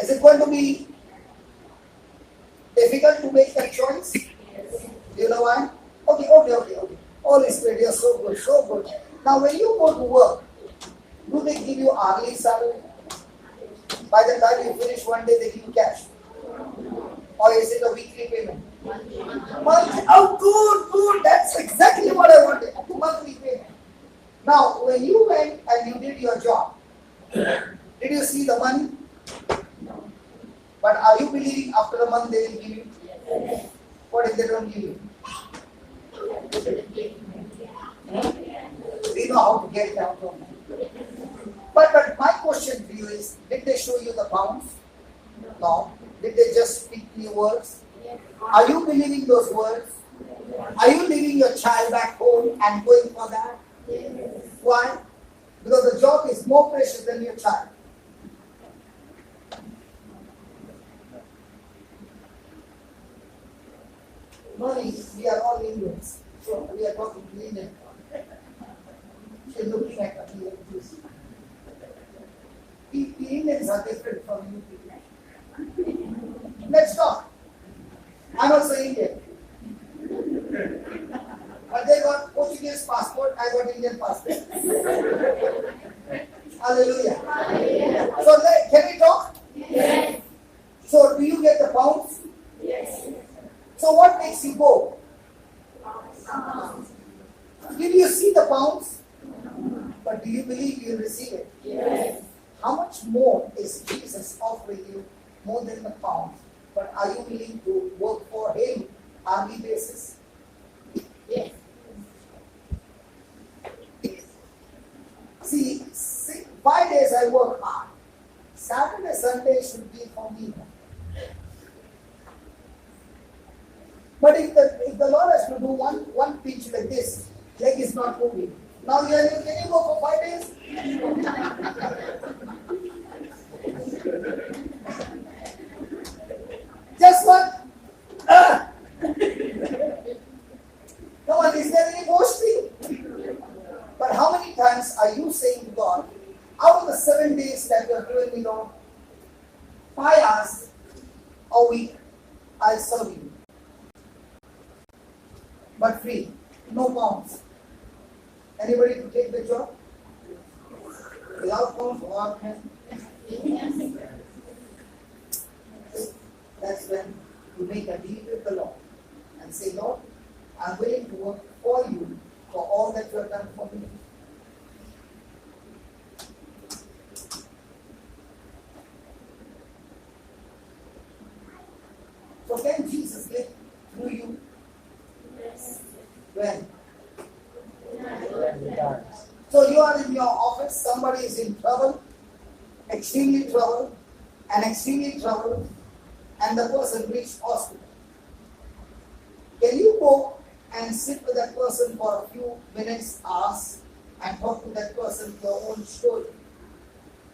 Is it going to be difficult to make that choice? Yes. Do you know why? Okay. Holy Spirit, you're so good, so good. Now when you go to work, do they give you hourly salary? By the time you finish one day, they give you cash. Or is it a weekly payment? Monthly. Oh, good. That's exactly what I wanted. Monthly payment. Now, when you went and you did your job, did you see the money? No. But are you believing after a month they will give you? Yes. What if they don't give you? We know how to get it out of them. But my question to you is, did they show you the pounds? No. Did they just speak new words? Are you believing those words? Are you leaving your child back home and going for that? Why? Because the job is more precious than your child. Money, we are all Indians. So we are talking to Indian. She's looking at me like this. The Indians are different from you people. Let's talk. I'm also Indian. But they got Portuguese passport, I got Indian passport. Hallelujah. So can we talk? Yes. So do you get the pounds? Yes. So what makes you go? Did you see the pounds? But do you believe you will receive it? Yes. How much more is Jesus offering you more than the pounds? But are you willing to work for Him hourly basis? Yes. See, 5 days I work hard. Saturday, Sunday should be for me. But if the Lord has to do one pinch like this, leg is not moving. Now can you go for 5 days? Just what? Come on, is there any boasting? But how many times are you saying to God, out of the 7 days that you are doing me, Lord, 5 hours a week, I'll serve you. But free, no pounds. Anybody to take the job? Without pounds, without hand? That's when you make a deal with the Lord and say, Lord, I'm willing to work for you for all that you have done for me. So can Jesus live through you? Yes. When? So you are in your office, somebody is in trouble, extremely trouble, and the person reached hospital. Can you go and sit with that person for a few minutes, hours, and talk to that person your own story?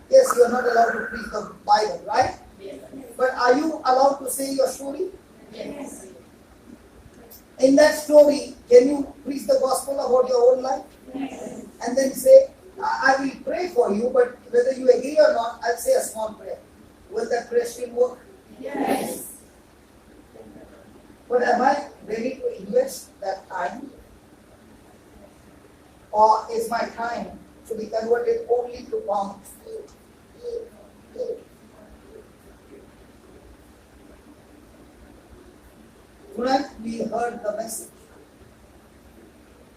Yes, you are not allowed to preach the Bible, right? But are you allowed to say your story? Yes. In that story, can you preach the gospel about your own life? Yes. And then say, I will pray for you, but whether you agree or not, I'll say a small prayer. Will that prayer still work? Yes. But am I ready to invest that time? Or is my time to be converted only to pounds? Tonight we heard the message.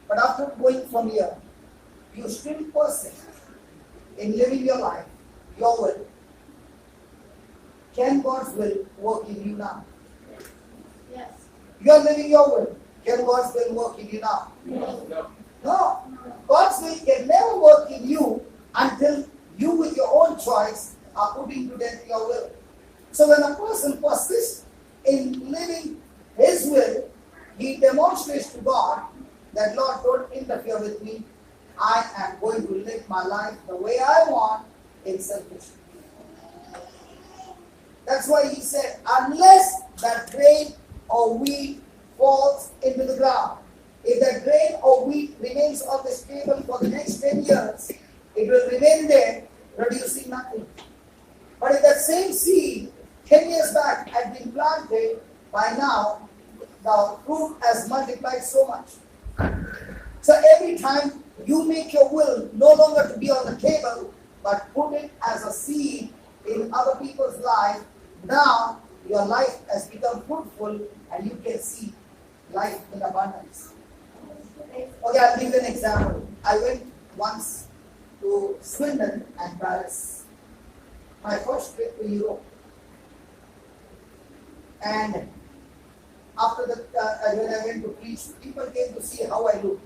But after going from here, you still persist in living your life, your will. Can God's will work in you now? Yes. You are living your will. Can God's will work in you now? No. No. God's will can never work in you until you with your own choice are putting to death your will. So when a person persists in living his will, he demonstrates to God that, Lord, don't interfere with me. I am going to live my life the way I want in selfishness. That's why he said, unless that grain or wheat falls into the ground, if that grain or wheat remains on this table for the next 10 years, it will remain there, producing nothing. But if that same seed 10 years back had been planted, by now the fruit has multiplied so much. So every time you make your will no longer to be on the table, but put it as a seed in other people's life, now your life has become fruitful and you can see life in abundance. Okay, I'll give you an example. I went once to Swindon and Paris. My first trip to Europe. And after that, when I went to preach, people came to see how I look.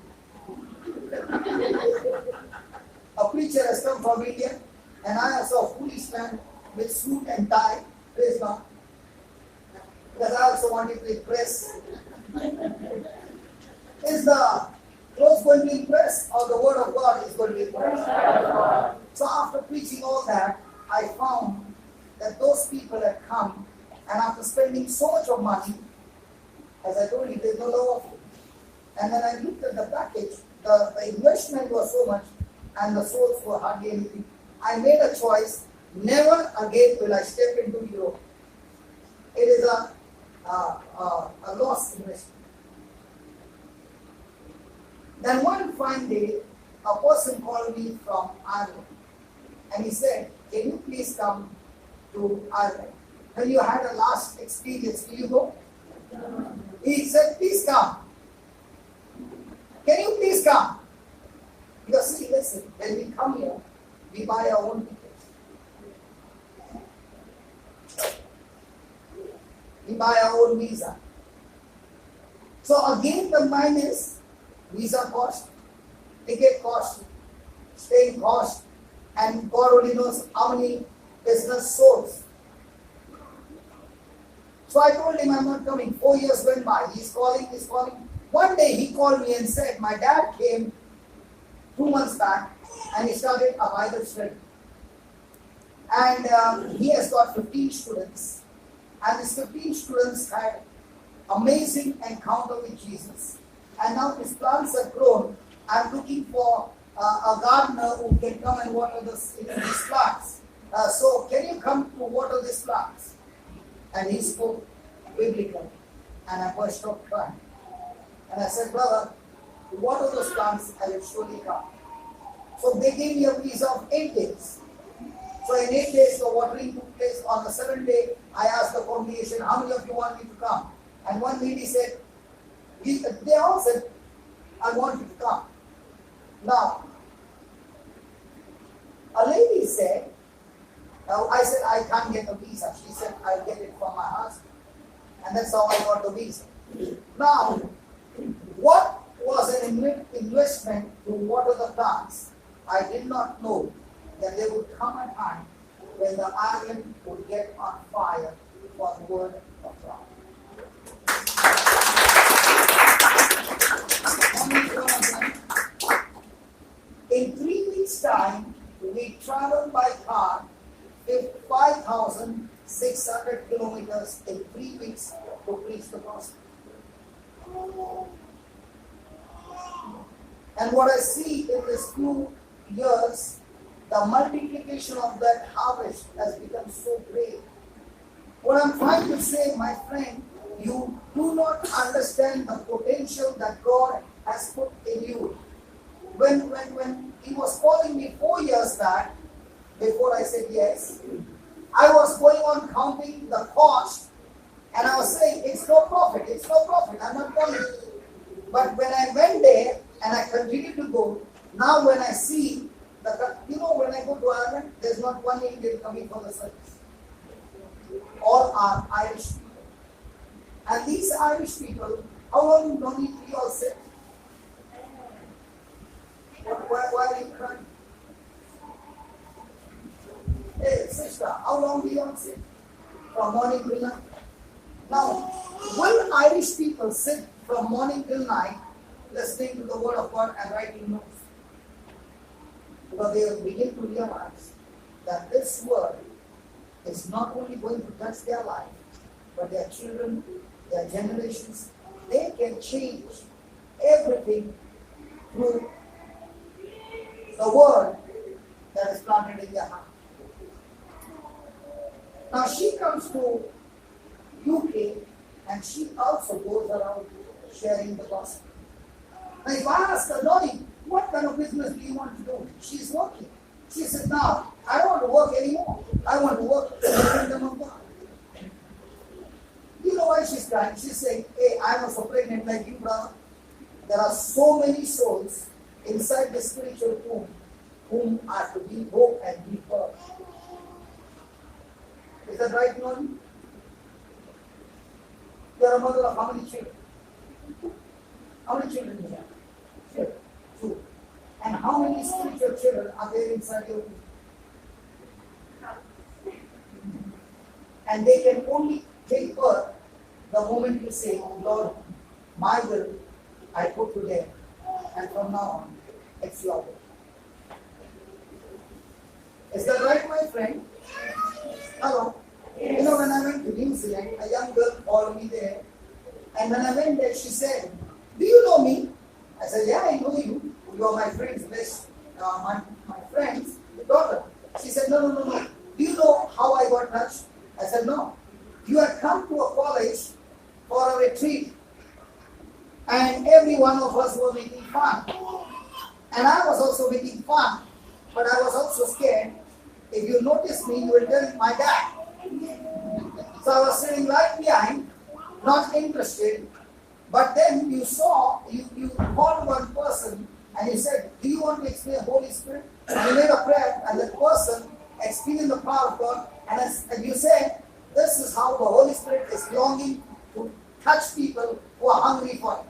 A preacher has come from India, and I saw a foolish man with suit and tie. Praise God. Because I also wanted to impress. Is the clothes going to impress, or the word of God is going to impress? So after preaching all that, I found that those people had come, and after spending so much of money, as I told you, there's no love of it. And when I looked at the package, the investment was so much, and the souls were hardly anything. I made a choice. Never again will I step into Europe. It is a lost investment. Then one fine day, a person called me from Ireland, and he said, "Can you please come to Ireland? When you had a last experience, will you go?" He said, "Please come. Can you please come?" Because see, listen, when we come here, we buy our own tickets. We buy our own visa. So again, the minus visa cost, ticket cost, staying cost, and God only knows how many business souls. So I told him I'm not coming. 4 years went by. He's calling. One day he called me and said, my dad came 2 months back and he started a Bible study. And he has got 15 students. And these 15 students had amazing encounter with Jesus. And now his plants have grown. I'm looking for a gardener who can come and water these plants. So can you come to water these plants? And he spoke biblically. And I burst out crying. And I said, brother, to water those plants, I will surely come. So they gave me a visa of 8 days. So in 8 days, the watering took place. On the 7th day, I asked the congregation, how many of you want me to come? And one lady said, they all said, I want you to come. Now, a lady said, I said, I can't get a visa. She said, I'll get it from my husband. And that's how I got the visa. Now, what was an investment to water the plants? I did not know that there would come a time when the island would get on fire for the word of God. In 3 weeks' time, we traveled by car 5,600 600 kilometers in 3 weeks to preach the gospel. And what I see in these few years, the multiplication of that harvest has become so great. What I'm trying to say, my friend, you do not understand the potential that God has put in you. When He was calling me 4 years back, before I said yes, I was going on counting the cost, and I was saying, it's no profit, I'm not calling. But when I went there, and I continued to go, now when I see, when I go to Ireland, there's not one Indian coming for the service. All are Irish people. And these Irish people, how long don't we all sit? Why are you crying? Hey, sister, how long do you all sit? From morning till night? Now, will Irish people sit from morning till night listening to the word of God and writing notes? Because they will begin to realize that this word is not only going to touch their life, but their children, their generations. They can change everything through the word that is planted in their heart. Now she comes to UK and she also goes around sharing the gospel. Now if I ask her, Lori, what kind of business do you want to do? She's working. She said, now, I don't want to work anymore. I want to work in the kingdom of God. You know why she's crying? She's saying, hey, I'm also pregnant like you, brother. There are so many souls inside the spiritual womb whom are to give hope and give birth. Is that right, Nori? You are a mother of how many children? How many children do you have? Two. And how many spiritual children are there inside your womb? And they can only take birth the moment you say, Lord, my will I put to them, and from now on, it's your will. Is that right, my friend? Hello? Yes. You know, when I went to New Zealand, a young girl called me there, and when I went there, she said, do you know me? I said, yeah, I know you. You are my friend's best, my friend's daughter. She said, no. Do you know how I got touched? I said, no. You had come to a college for a retreat, and every one of us were making fun. And I was also making fun, but I was also scared. If you notice me, you will tell my dad. So I was sitting right behind, not interested. But then you saw, you called one person and you said, do you want to experience the Holy Spirit? And you made a prayer, and that person experienced the power of God. And you said, this is how the Holy Spirit is longing to touch people who are hungry for it.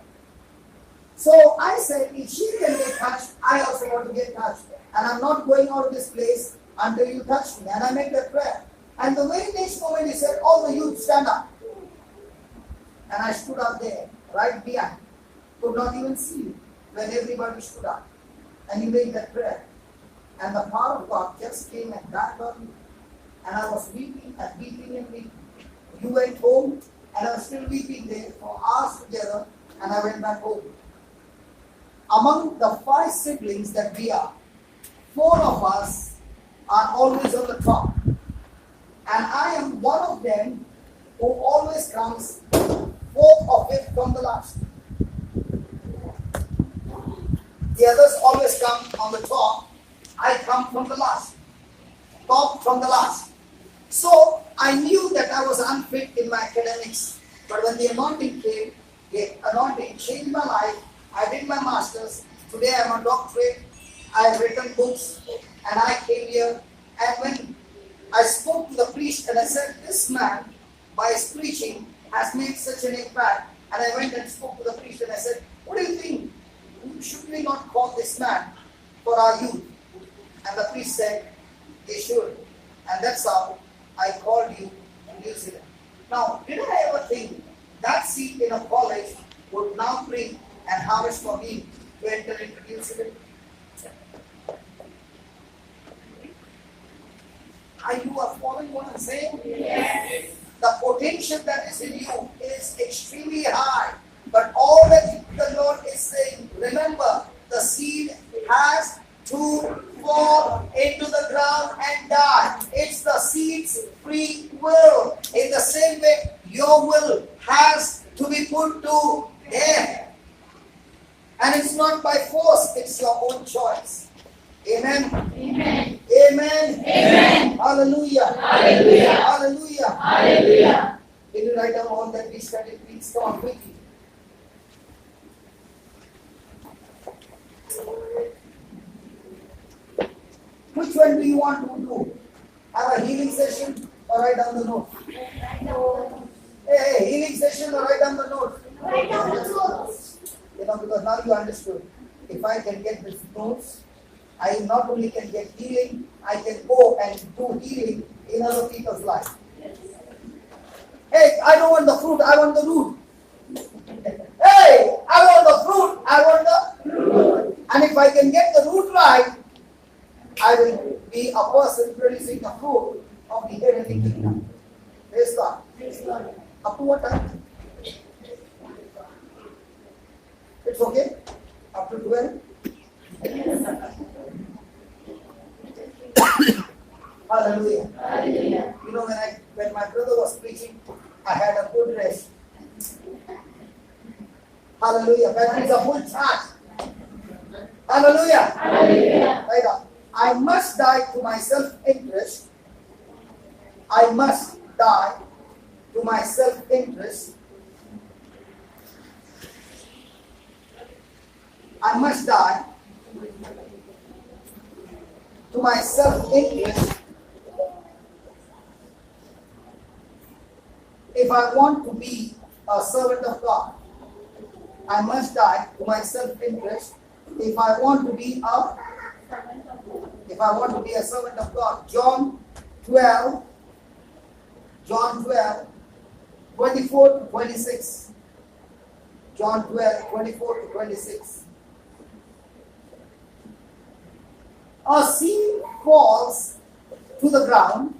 So I said, if she can get touched, I also want to get touched. And I'm not going out of this place until you touch me. And I made that prayer. And the very next moment he said, all the youth stand up. And I stood up there, right behind. Could not even see you when everybody stood up. And he made that prayer. And the power of God just came and died on me. And I was weeping and weeping and weeping. You went home, and I was still weeping there for hours together, and I went back home. Among the 5 siblings that we are, 4 of us are always on the top. And I am one of them who always comes 4th or 5th from the last. The others always come on the top. I come from the last. Top from the last. So I knew that I was unfit in my academics. But when the anointing came, the anointing changed my life. I did my master's. Today I am a doctorate. I have written books. And I came here. And when I spoke to the priest and I said, this man, by his preaching, has made such an impact. And I went and spoke to the priest and I said, what do you think? Should we not call this man for our youth? And the priest said, they should. And that's how I called you to New Zealand. Now, did I ever think that seat in a college would now bring and harvest for me to enter into New Zealand? Are you following what I'm saying? Yes. The potential that is in you is extremely high. But all that the Lord is saying, remember, the seed has to fall into the ground and die. It's the seed's free will. In the same way, your will has to be put to death. And it's not by force, it's your own choice. Amen. Amen. Amen. Amen. Hallelujah. Hallelujah. Hallelujah. Hallelujah. Can you write down all that we studied? Please come on quickly. Which one do you want to do? Have a healing session or write down the note? Hey, healing session or write down the note? Write down the notes. Because now you understood. If I can get these notes, I not only can get healing, I can go and do healing in other people's life. Hey, I don't want the fruit, I want the root. Hey, I want the fruit, I want the root. And if I can get the root right, I will be a person producing the fruit of the heavenly kingdom. Praise God. Praise God. Up to what time? It's okay? Up to 12? Hallelujah. Hallelujah. You know, when my brother was preaching, I had a good rest. Hallelujah. That is a full charge. Hallelujah. Hallelujah. Right on. I must die to my self-interest. I must die to my self-interest. I must die to my self-interest if I want to be a servant of God. I must die to my self-interest if I want to be a servant of God. John 12, 24 to 26. John 12, 24 to 26. A seed falls to the ground.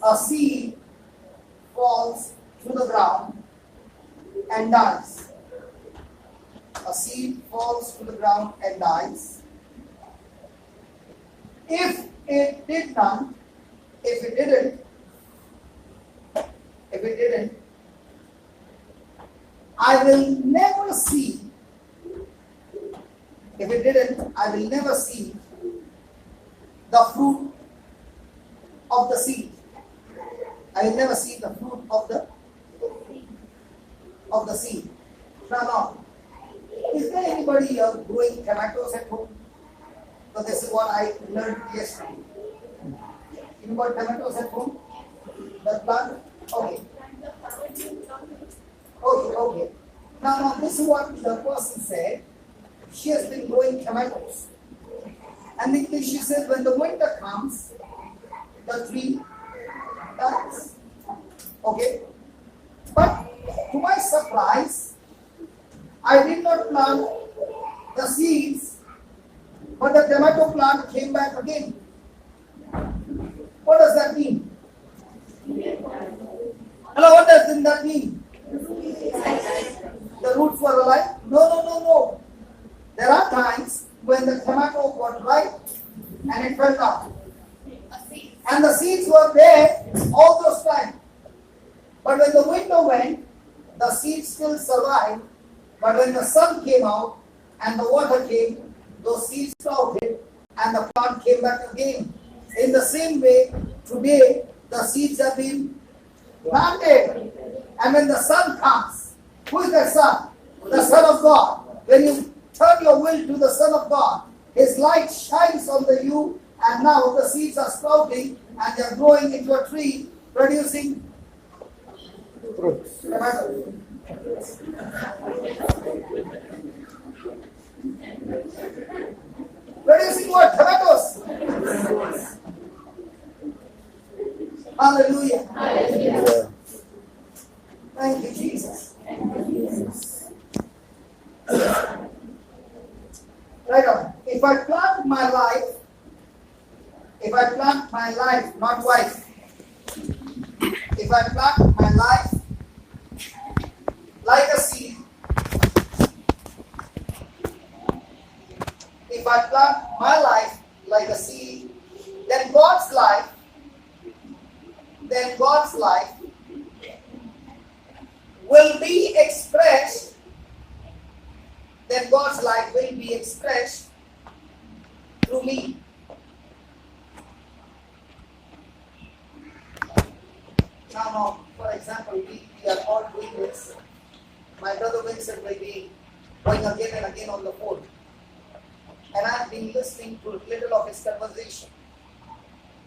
A seed falls to the ground and dies. A seed falls to the ground and dies. If it didn't, I will never see. If it didn't, I will never see the fruit of the seed. I will never see the fruit of the seed. Now, is there anybody here growing tomatoes at home? So this is what I learned yesterday. You got tomatoes at home? The plant? Okay. Okay. Now this is what the person said. She has been growing tomatoes. And then she said when the winter comes, the tree dies. Okay? But to my surprise, I did not plant the seeds, but the tomato plant came back again. What does that mean? Hello, what does that mean? The roots were alive? No. There are times when the tomato got ripe and it fell down. And the seeds were there all those times. But when the winter went, the seeds still survived. But when the sun came out and the water came, those seeds sprouted and the plant came back again. In the same way, today the seeds have been planted. And when the sun comes, who is that sun? The Son of God. When you turn your will to the Son of God, His light shines on you, and now the seeds are sprouting and they are growing into a tree, producing fruits. Producing what? Tomatoes. Hallelujah. Hallelujah. Thank you, Jesus. Right on. If I plant my life If I plant my life, not wife. If I plant my life like a seed, if I plant my life like a seed, then God's life will be expressed, through me. Now, for example, we are all doing this. My brother Vincent will be going again and again on the phone. And I have been listening to a little of his conversation.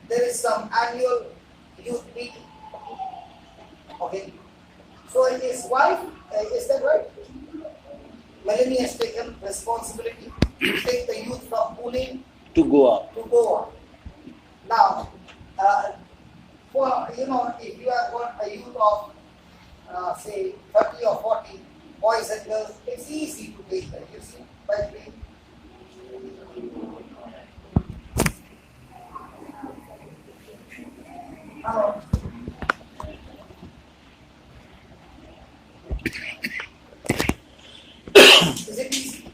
There is some annual youth meeting. Okay. So his wife, is that right? Melanie has taken responsibility to take the youth from Pune To Goa. to Goa. Now, if you have got a youth of, say, 30 or 40 boys and girls, it's easy to take them, you see, by train. Hello. Is it easy?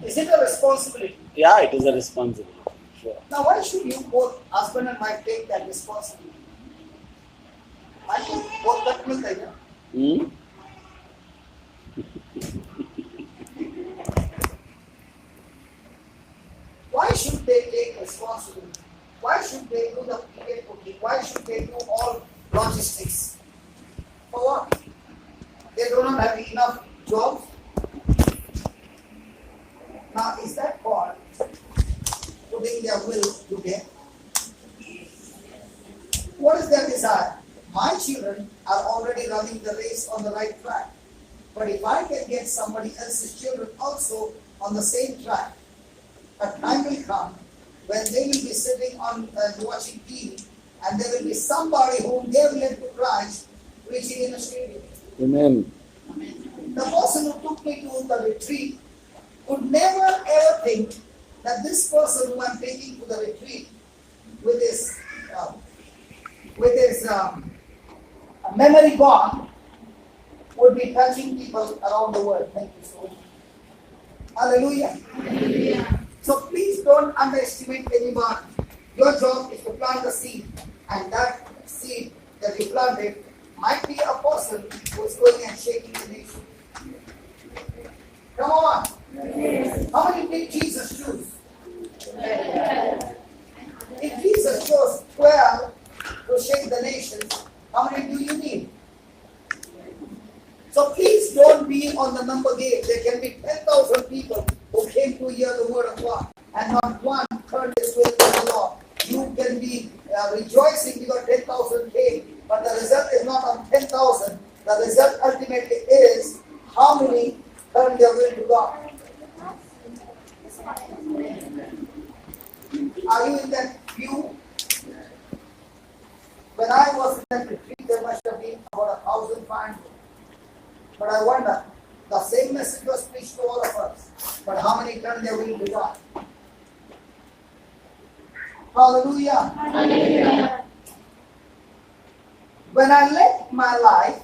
Is it a responsibility? Yeah, it is a responsibility. Sure. Now, why should you both, husband and wife, take that responsibility? I think both that will take it. Hmm? Why should they take responsibility? Why should they do the ticket booking? Why should they do all logistics? For what? They do not have enough jobs. Now, is that called putting their will to death? What is their desire? My children are already running the race on the right track. But if I can get somebody else's children also on the same track, a time will come when they will be sitting on watching TV, and there will be somebody whom they will lead to Christ preaching in a stadium. Amen. The person who took me to the retreat could never ever think that this person who I'm taking to the retreat with his memory gone would be touching people around the world. Thank you so much. Hallelujah. Hallelujah. So please don't underestimate anyone. Your job is to plant the seed, and that seed that you planted might be a person who is going and shaking the nation. Come on. Yes. How many did Jesus choose? Yes. If Jesus chose 12 to shake the nations, how many do you need? So please don't be on the number game. There can be 10,000 people who came to hear the word of God, and not one turned his way to the Lord. You can be rejoicing because 10,000 came, but the result is not on 10,000. The result ultimately is how many turn their will to God. Are you in that view? When I was in that retreat, there must have been about 1,500. But I wonder, the same message was preached to all of us. But how many turned their will to God? Hallelujah. Hallelujah. When I let my life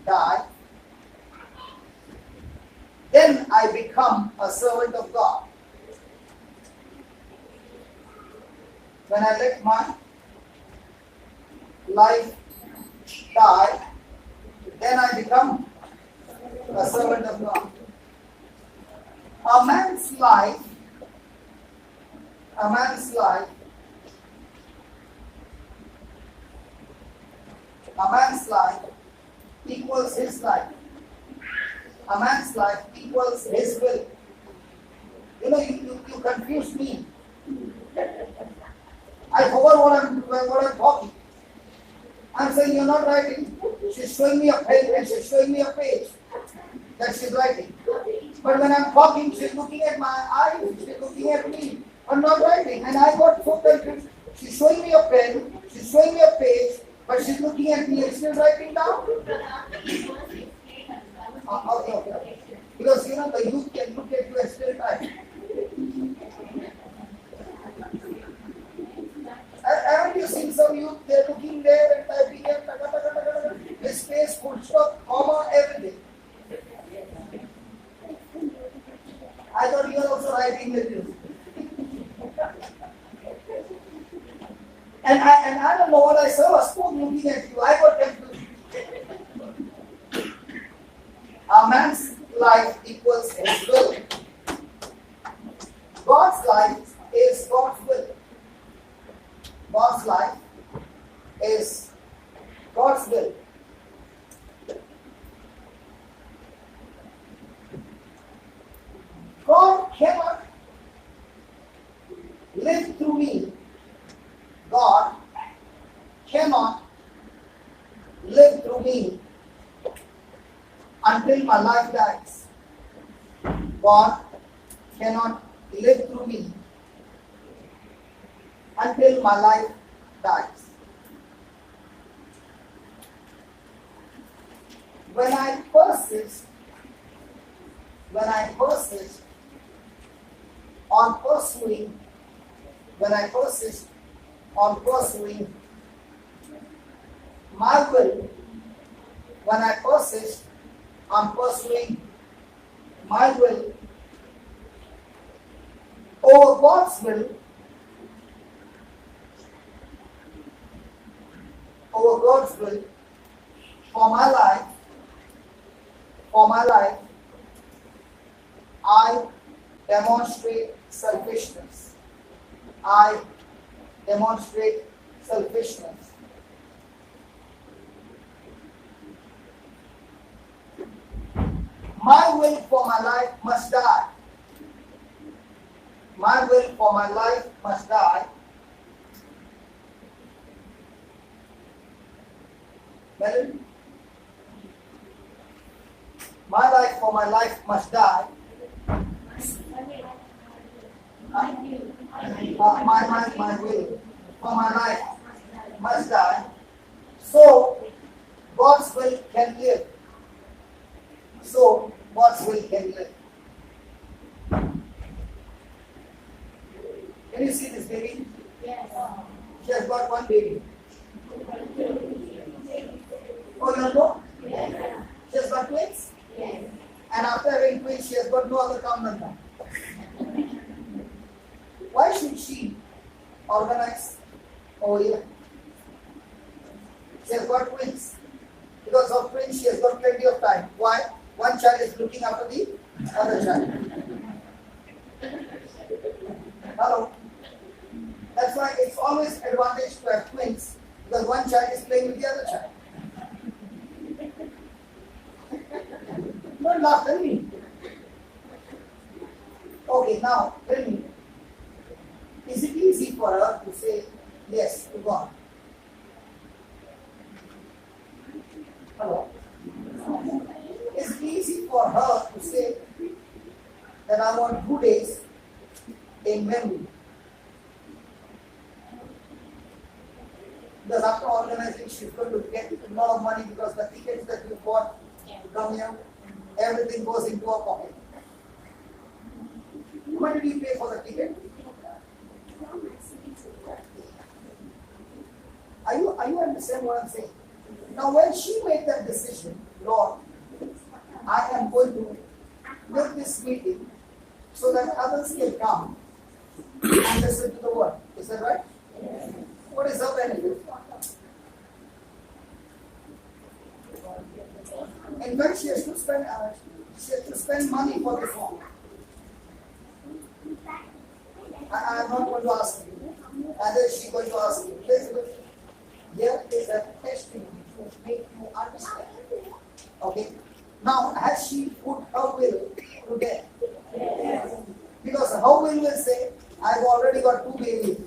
die, then I become a servant of God. When I let my life die, then I become a servant of God. A man's life equals his life. A man's life equals his will. You know, you confuse me. I forgot what I'm talking. I'm saying you're not writing. She's showing me a pen and she's showing me a page that she's writing. But when I'm talking, she's looking at my eyes, she's looking at me. I'm not writing. And I got so confused. She's showing me a pen, she's showing me a page, But she's looking at me and still writing down. Okay. Because the youth can look at you and still type. Haven't you seen some youth? They're looking there and typing here, with space, full stop, comma, everything. I thought you were also writing with you. And I don't know what I saw. I was looking at you. I got tempted. A man's life equals his will. God's life is God's will. God's life is God's will. God cannot live through me. God cannot live through me until my life dies. God cannot live through me until my life dies. When I persist on pursuing my will, when I persist on pursuing my will over God's will, for my life, I demonstrate selfishness. My will for my life must die. Melody? My life for my life must die. My will for my life must die. So God's will can live. Can you see this baby? Yes. She has got one baby. Oh, you know? Yes. She has got twins? Yes. And after having twins, she has got no other count than that. Why should she organize over here? She has got twins. Because of twins, she has got plenty of time. Why? One child is looking after the other child. Hello? That's why it's always advantage to have twins, because one child is playing with the other child. Don't laugh, tell me. Okay, now tell me. Is it easy for her to say yes to God? Hello? Is it easy for her to say that I want 2 days in Wembley? Because after organizing, she's going to get a lot of money because the tickets that you bought to come here, everything goes into her pocket. How much did you pay for the ticket? Are you understand what I'm saying? Now when she made that decision, Lord, I am going to make this meeting so that others can come and listen to the word. Is that right? Yes. What is her benefit? In fact, she has to spend money for this one. I am not going to ask you. Neither is she going to ask you. There is a testing to make you understand. Okay? Now, has she put her will to death? Yes. Because her will say, I've already got 2 babies.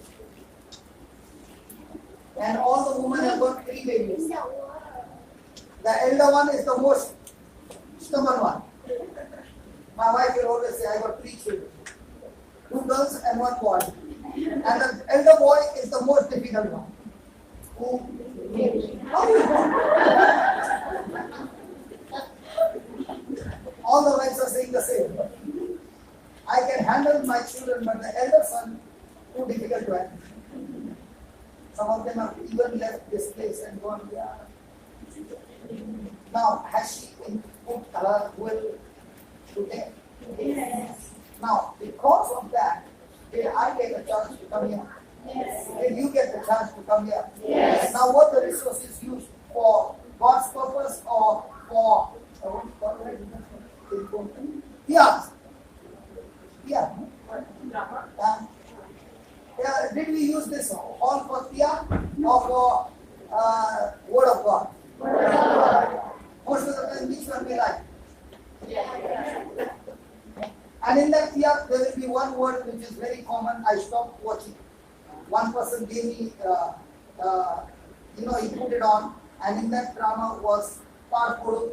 And all the women have got 3 babies. The elder one is the most stubborn one. My wife will always say, I got 3 children. 2 girls and 1 boy. And the elder boy is the most difficult one. Who? How do you know? All the wives are saying the same. I can handle my children, but the elder son, too difficult to handle. Some of them have even left this place and gone there. Now, has she put her will to death? Yes. Now, because of that, did I get a chance to come here? Yes. Did you get the chance to come here? Yes. Now, what the resources used for God's purpose or for yeah. Yeah. Did we use this hall for Tia or for Word of God? Word of God. Most of the time, which one we like? Yes. And in that Tia, there will be one word which is very common. I stopped watching. One person gave me, he put it on, and in that drama was Parkour.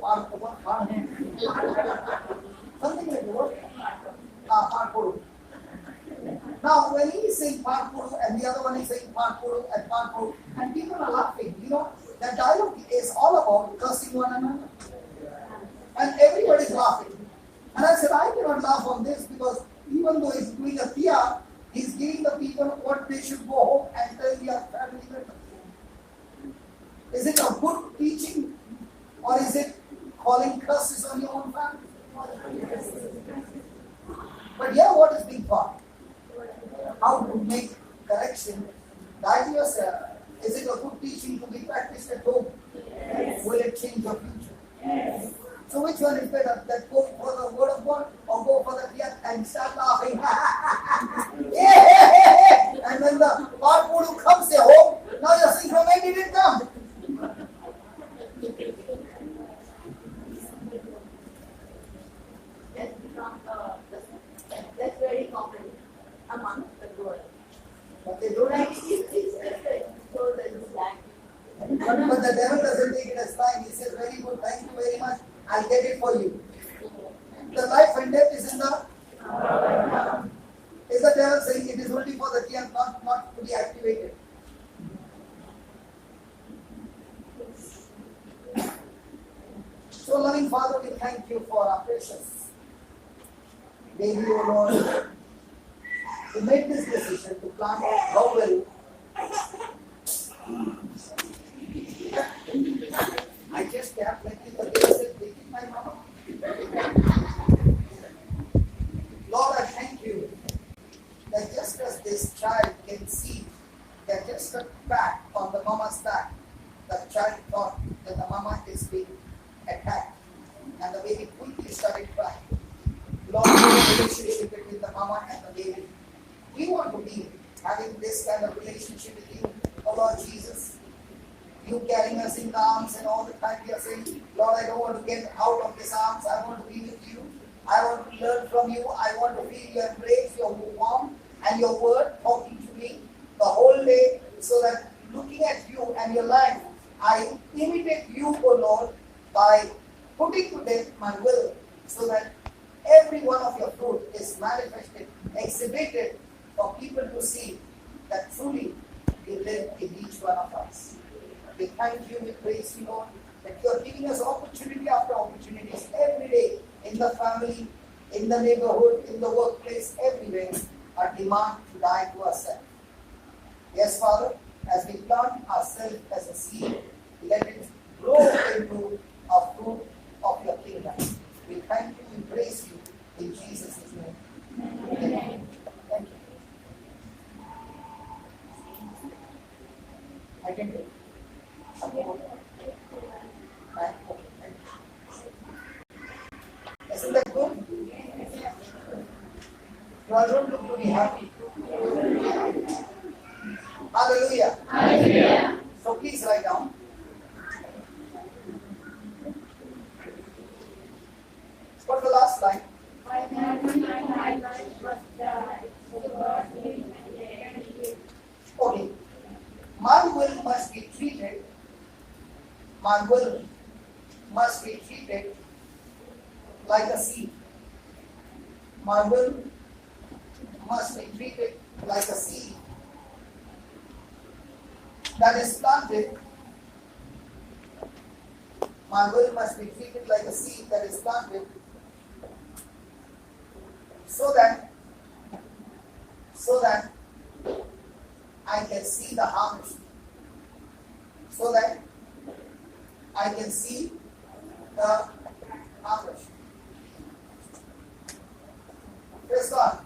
Something like that. Parkour. Now, when he is saying Parkour and the other one is saying Parkour, and people are laughing, that dialogue is all about cursing one another. And everybody is laughing. And I said, I cannot laugh on this because even though he's doing a Tia, he's giving the people what they should go home and tell their family members. Is it a good teaching or is it calling curses on your own family? But here what is being taught? How to make correction. The idea is it a good teaching to be practiced at home? Yes. Will it change your future? Yes. So which one is better? That go for the word of God or go for the Tia and start laughing? Yeah. And when the Parkour comes at home, now you're saying from where did it come? That's very common among the world. But they don't Like have. it's so that it's like But the devil doesn't take it as fine. He says, very good, thank you very much. I'll get it for you. The life and death is in the. Is the devil saying it is only for the Tia, not to be activated? So, loving Father, we thank you for our precious baby, O Lord, to make this decision to plant our will. I just kept like the baby said, take it, my mama. Lord, I thank you that just as this child can see that just a pat on the mama's back, the child thought that the mama is being attacked, and the baby quickly started crying. Lord, the relationship between the mama and the baby. We want to be having this kind of relationship with you, oh Lord Jesus. You carrying us in the arms and all the time we are saying, Lord, I don't want to get out of this arms. I want to be with you. I want to learn from you. I want to feel your embrace, your warmth, and your word talking to me the whole day, so that looking at you and your life, I imitate you, O Lord, by putting to death my will, so that every one of your fruit is manifested, exhibited for people to see that truly you live in each one of us. We thank you, we praise you, Lord, that you are giving us opportunity after opportunities every day in the family, in the neighborhood, in the workplace, everywhere, a demand to die to ourselves. Yes, Father, as we plant ourselves as a seed, let it grow into a fruit of your kingdom. We thank you, we praise you in Jesus' name. Amen. Thank you. I can do it. Right? Okay, thank you. Isn't that good? You all don't look to be happy. Hallelujah. Hallelujah. So please write down. What's the last line? Okay. My will must be treated. My will must be treated like a seed. My will must be treated like a seed. that is planted, my will must be treated like a seed that is planted, so that I can see the harvest. So that I can see the harvest. Praise God.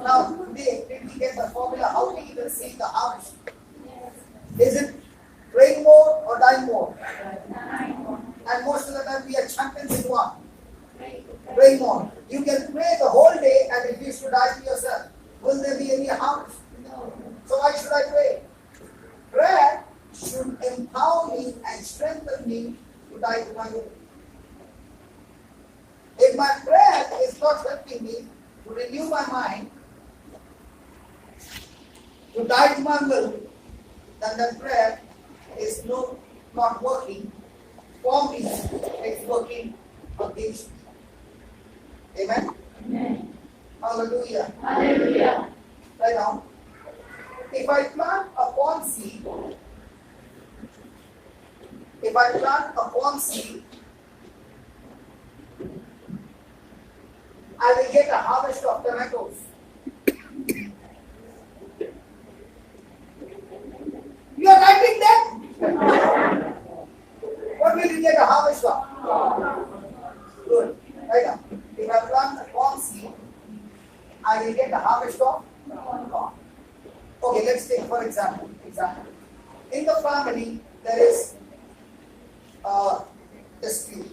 Now today, did we get the formula how we can see the harvest? Is it rain more or die more? And most of the time we are champions in what? Rain more. You can pray the whole day, and if you should die to yourself, will there be any harvest? So why should I pray? Prayer should empower me and strengthen me to die to my will. If my prayer is not helping me to renew my mind, to die to my will, then that prayer is not working for me, it's working against me. Amen? Amen. Hallelujah. Hallelujah. Right now, if I plant a corn seed, I will get a harvest of tomatoes. You are writing that? What will you get a harvest of? Good. Right now, if I plant a corn seed, I will get a harvest of corn. Okay, let's take for example. In the family, there is a dispute,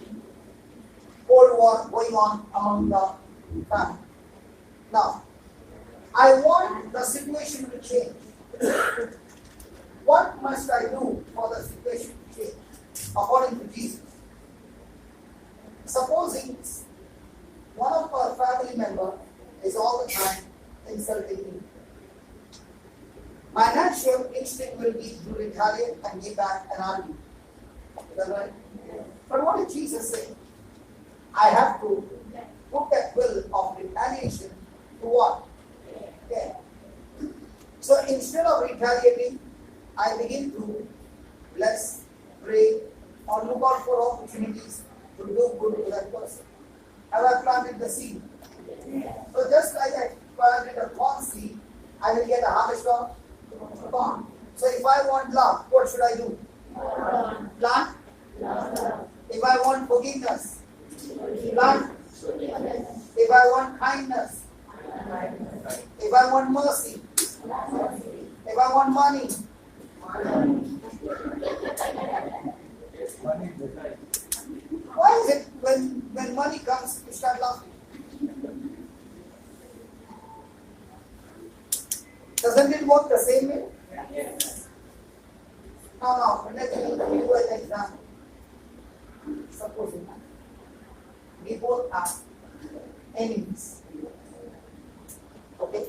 cold war going on among the family. Now, I want the situation to change. What must I do for the situation to change according to Jesus? Supposing one of our family members is all the time insulting me. My natural instinct will be to retaliate and give back and argue. Is that right? But what did Jesus say? I have to put that will of retaliation to what? Yeah. So instead of retaliating, I begin to bless, pray, or look out for opportunities to do good to that person. Have I planted the seed? So just like I planted a corn seed, I will get a harvest of corn. So if I want love, what should I do? Plant. If I want forgiveness, plant. If I want kindness, if I want mercy, if I want money, why is it when money comes, you start laughing? Doesn't it work the same way? Yes. Now, let me give you an example. Supposing we both are enemies. Okay?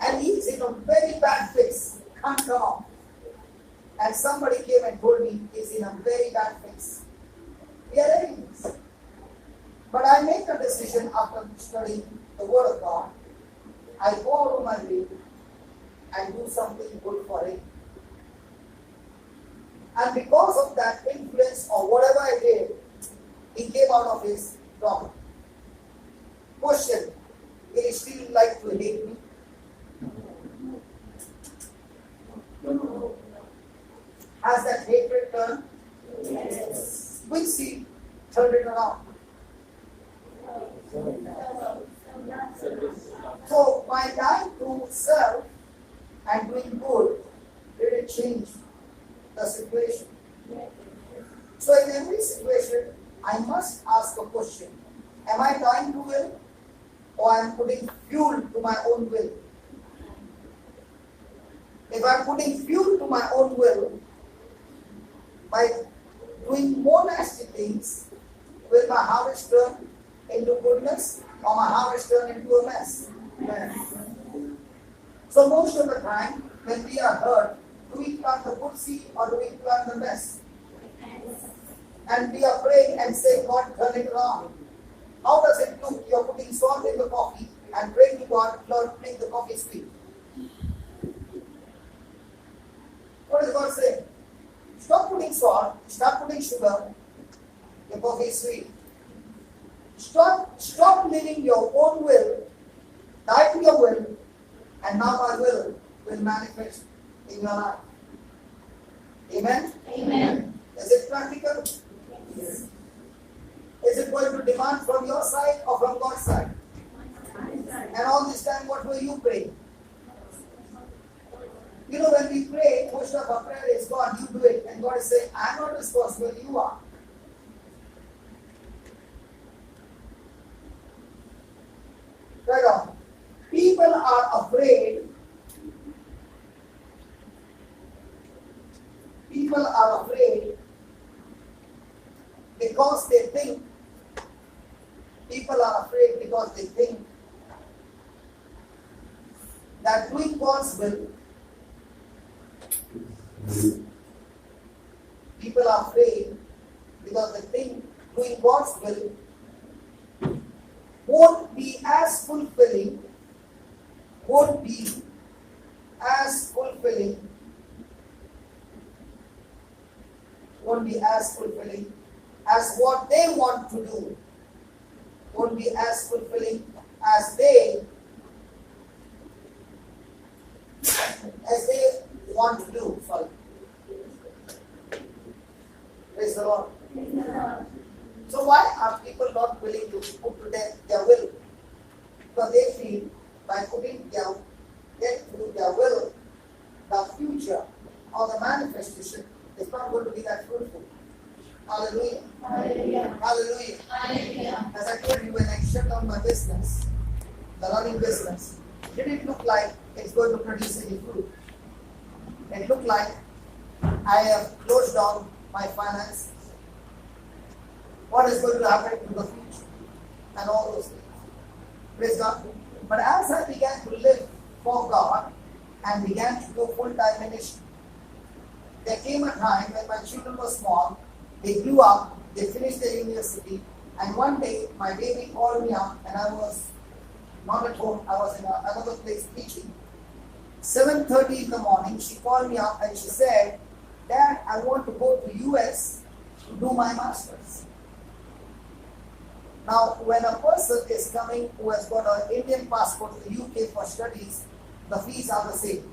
And he's in a very bad fix, can't come out. And somebody came and told me he's in a very bad fix. We are enemies. But I make a decision after studying the Word of God. I go out of my way and do something good for him. And because of that influence or whatever I did, he came out of his problem. Question, will he still like to hate me? Has that hatred turned? Yes. Which seed turned it around? So by dying to self and doing good, did it change the situation? So in every situation, I must ask a question. Am I dying to will, or I am putting fuel to my own will? If I am putting fuel to my own will, by doing more nasty things, will my harvest turn into goodness, or my harvest turn into a mess? So most of the time, when we are hurt, do we plant the good seed or do we plant the mess? And we are praying and saying, God, turn it around. How does it look? You are putting salt in the coffee and praying to God, Lord, make the coffee sweet. salt, start putting sugar, your coffee is sweet. Stop living your own will, die to your will, and now my will manifest in your life. Amen? Amen. Is it practical? Yes. Is it going to demand from your side or from God's side? And all this time, what were you praying? You know, when we pray, most of our prayer is, God, you do it. And God is saying, I'm not responsible, you are. Right on. People are afraid. People are afraid because they think. People are afraid because they think that doing God's will. People are afraid because they think doing God's will won't be as fulfilling, as what they want to do, won't be as fulfilling as they want to do. Sorry. Praise the Lord. So why are people not willing to put to death their will? Because they feel by putting their death to their will, the future or the manifestation is not going to be that fruitful. Hallelujah. Hallelujah. Hallelujah. Hallelujah. As I told you, when I shut down my business, the running business, it didn't look like it's going to produce any fruit. It looked like I have closed down my finances. What is going to happen in the future? And all those things. Praise God. But as I began to live for God and began to do full-time ministry, there came a time when my children were small, they grew up, they finished their university, and one day my baby called me up and I was not at home, I was in another place teaching. 7:30 in the morning, she called me up and she said, Dad, I want to go to US to do my master's. Now, when a person is coming who has got an Indian passport to the UK for studies, the fees are the same.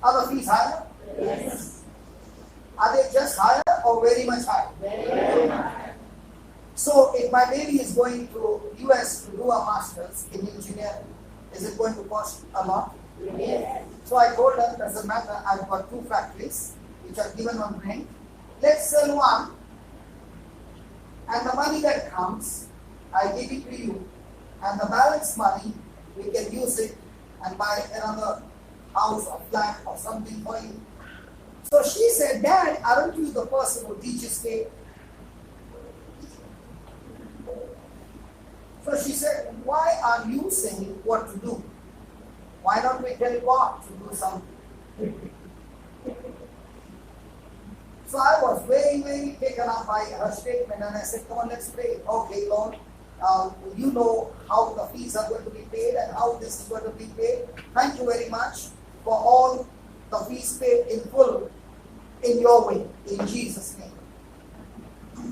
Are the fees higher? Yes. Are they just higher or very much higher? Very much. So, if my baby is going to US to do a master's in engineering, is it going to cost a lot? Yes. So I told her, doesn't matter, I've got 2 factories which are given on rent. Let's sell one, and the money that comes, I give it to you, and the balance money, we can use it and buy another house or flat or something for you. So she said, Dad, aren't you the person who teaches faith? So she said, why are you saying what to do? Why don't we tell God to do something? So I was very, very taken up by her statement and I said, come on, let's pray. Okay, Lord, you know how the fees are going to be paid and how this is going to be paid. Thank you very much for all the fees paid in full in your way, in Jesus' name.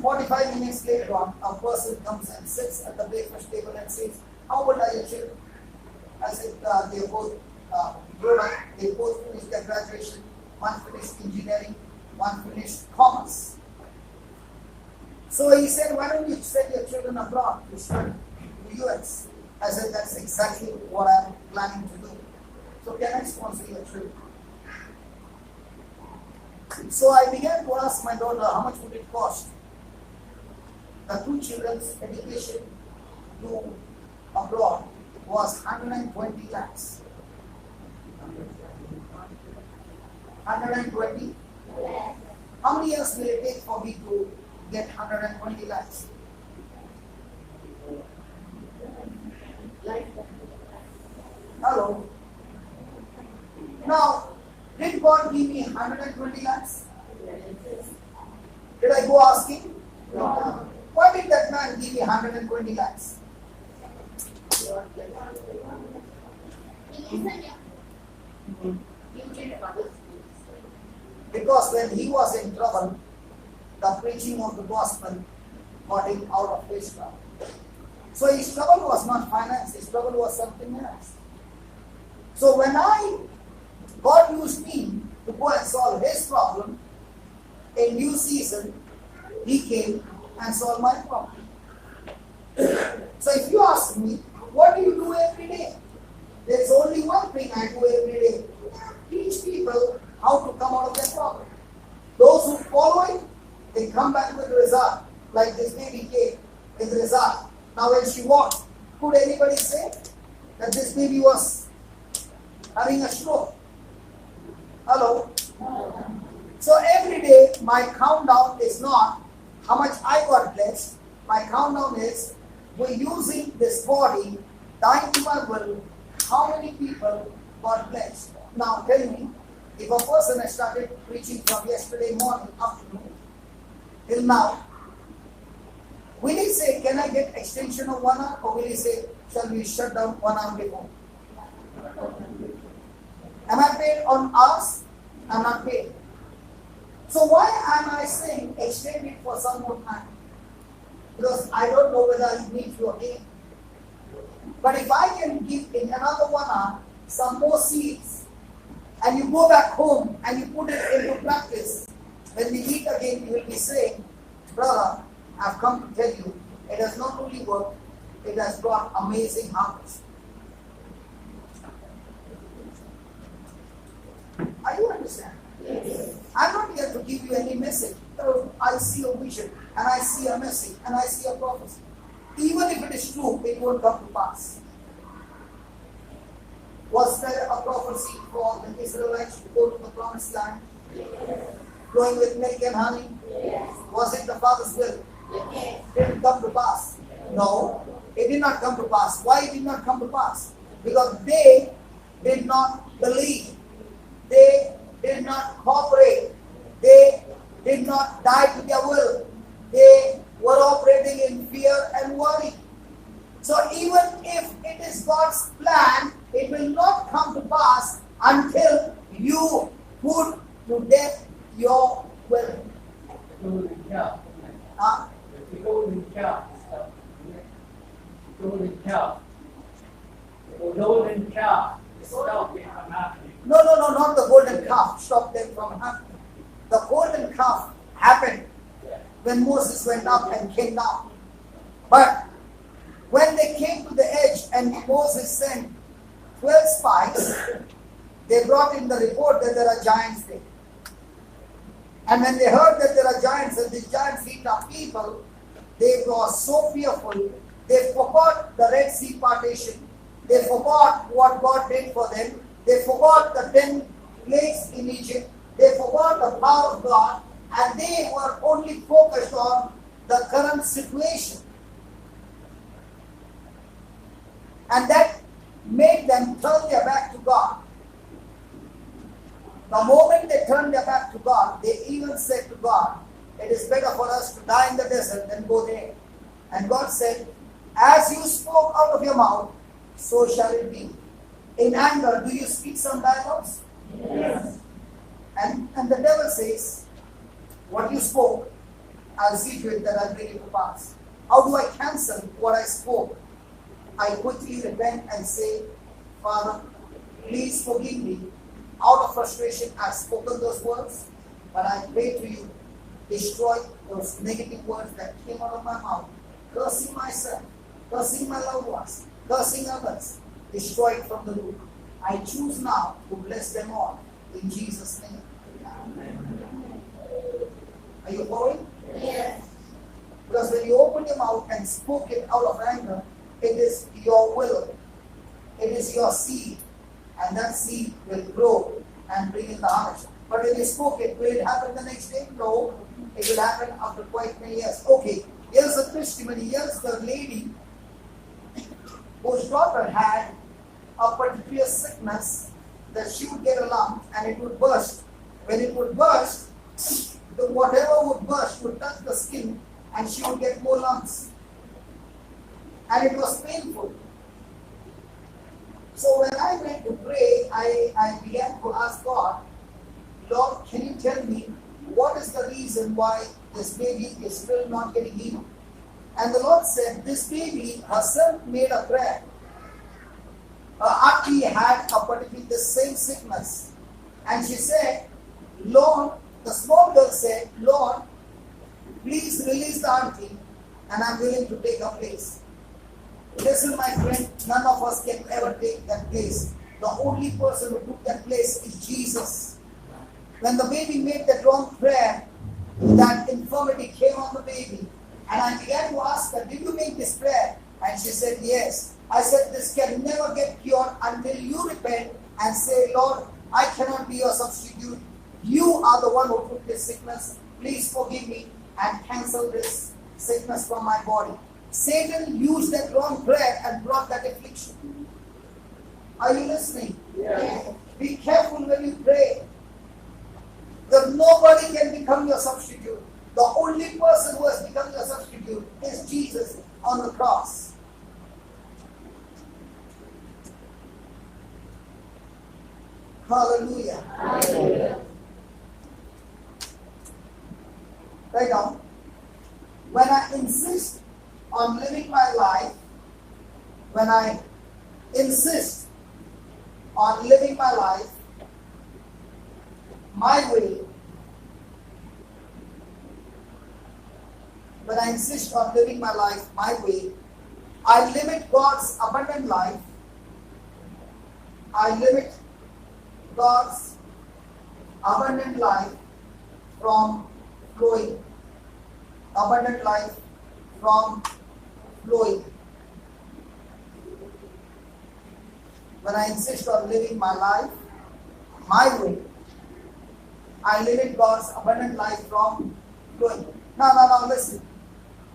45 minutes later on, a person comes and sits at the breakfast table and says, how old are your children? I said, they both grown up, they both finished their graduation, one finished engineering, one finished commerce. So he said, why don't you send your children abroad to study in the US? I said, that's exactly what I'm planning to do. So can I sponsor your trip? So I began to ask my daughter, how much would it cost? The 2 children's education to abroad was 120 lakhs. 120? How many years will it take for me to get 120 lakhs? Hello? Now, did God give me 120 lakhs? Did I go asking? No. Why did that man give me 120 lakhs? Because when he was in trouble, the preaching of the gospel got him out of his trouble. So his trouble was not finance, his trouble was something else. So when God used me to go and solve his problem, in due season, he came and solved my problem. So if you ask me, what do you do every day? There is only one thing I do every day. Teach people how to come out of their problem. Those who follow it, they come back with the result. Like this baby came with the result. Now when she walked, could anybody say that this baby was having a stroke? Hello? So every day my countdown is not how much I got blessed. My countdown is we're using this body, dying to my will, how many people got blessed. Now tell me, if a person has started preaching from yesterday morning, afternoon, till now, will he say, can I get extension of 1 hour? Or will he say, shall we shut down 1 hour before? Am I paid on hours? I'm not paid. So why am I saying extend it for some more time? Because I don't know whether it needs you again. But if I can give in another 1 hour some more seeds, and you go back home and you put it into practice, when we meet again, you will be saying, brother, I've come to tell you, it has not only worked, it has brought amazing harvest. Are you understand? Yes. I'm not here to give you any message. Oh, I see a vision, and I see a message, and I see a prophecy. Even if it is true, it won't come to pass. Was there a prophecy for the Israelites to go to the promised land? Yes. Flowing with milk and honey? Yes. Was it the Father's will? Yes. Did it come to pass? No, it did not come to pass. Why it did not come to pass? Because they did not believe. They did not cooperate. They did not die to their will. They were operating in fear and worry. So even if it is God's plan, it will not come to pass until you put to death your will. Golden calf. Huh? The golden calf stuff. Golden calf. The golden calf stopped it from happening. No, not the golden calf stopped them from happening. The golden calf happened when Moses went up and came down. But when they came to the edge and Moses sent 12 spies, they brought in the report that there are giants there. And when they heard that there are giants and these giants eat up people, they were so fearful, they forgot the Red Sea partition. They forgot what God did for them. They forgot the 10 plagues in Egypt. They forgot the power of God. And they were only focused on the current situation. And that made them turn their back to God. The moment they turned their back to God, they even said to God, it is better for us to die in the desert than go there. And God said, as you spoke out of your mouth, so shall it be. In anger, do you speak some dialogues? Yes. And the devil says, what you spoke, I'll see to it that I'll bring it to pass. How do I cancel what I spoke? I quickly repent and say, Father, please forgive me. Out of frustration, I've spoken those words, but I pray to you, destroy those negative words that came out of my mouth, cursing myself, cursing my loved ones, cursing others. Destroy it from the root. I choose now to bless them all in Jesus' name. Amen. Are you following? Yes. Because when you open your mouth and spoke it out of anger, it is your will. It is your seed. And that seed will grow and bring in the harvest. But when you spoke it, will it happen the next day? No. It will happen after quite many years. Okay, here's a testimony. Here's the lady whose daughter had a particular sickness that she would get a lump and it would burst. When it would burst, whatever would burst would touch the skin and she would get more lumps. And it was painful. So when I went to pray, I began to ask God, Lord, can you tell me what is the reason why this baby is still not getting healed? And the Lord said, this baby herself made a prayer. Her auntie had a particular the same sickness. And she said, Lord, the small girl said, Lord, please release the auntie and I'm willing to take her place. Listen, my friend, none of us can ever take that place. The only person who took that place is Jesus. When the baby made that wrong prayer, that infirmity came on the baby. And I began to ask her, did you make this prayer? And she said, yes. I said, this can never get cured until you repent and say, Lord, I cannot be your substitute. You are the one who took this sickness. Please forgive me and cancel this sickness from my body. Satan used that wrong prayer and brought that affliction. Are you listening? Yes. Be careful when you pray. That nobody can become your substitute. The only person who has become your substitute is Jesus on the cross. Hallelujah. Hallelujah. Right now, when I insist on living my life, when I insist on living my life my way, when I insist on living my life my way, I limit God's abundant life. I limit God's abundant life from flowing. Abundant life from flowing. When I insist on living my life my way, I limit God's abundant life from flowing. Now, listen.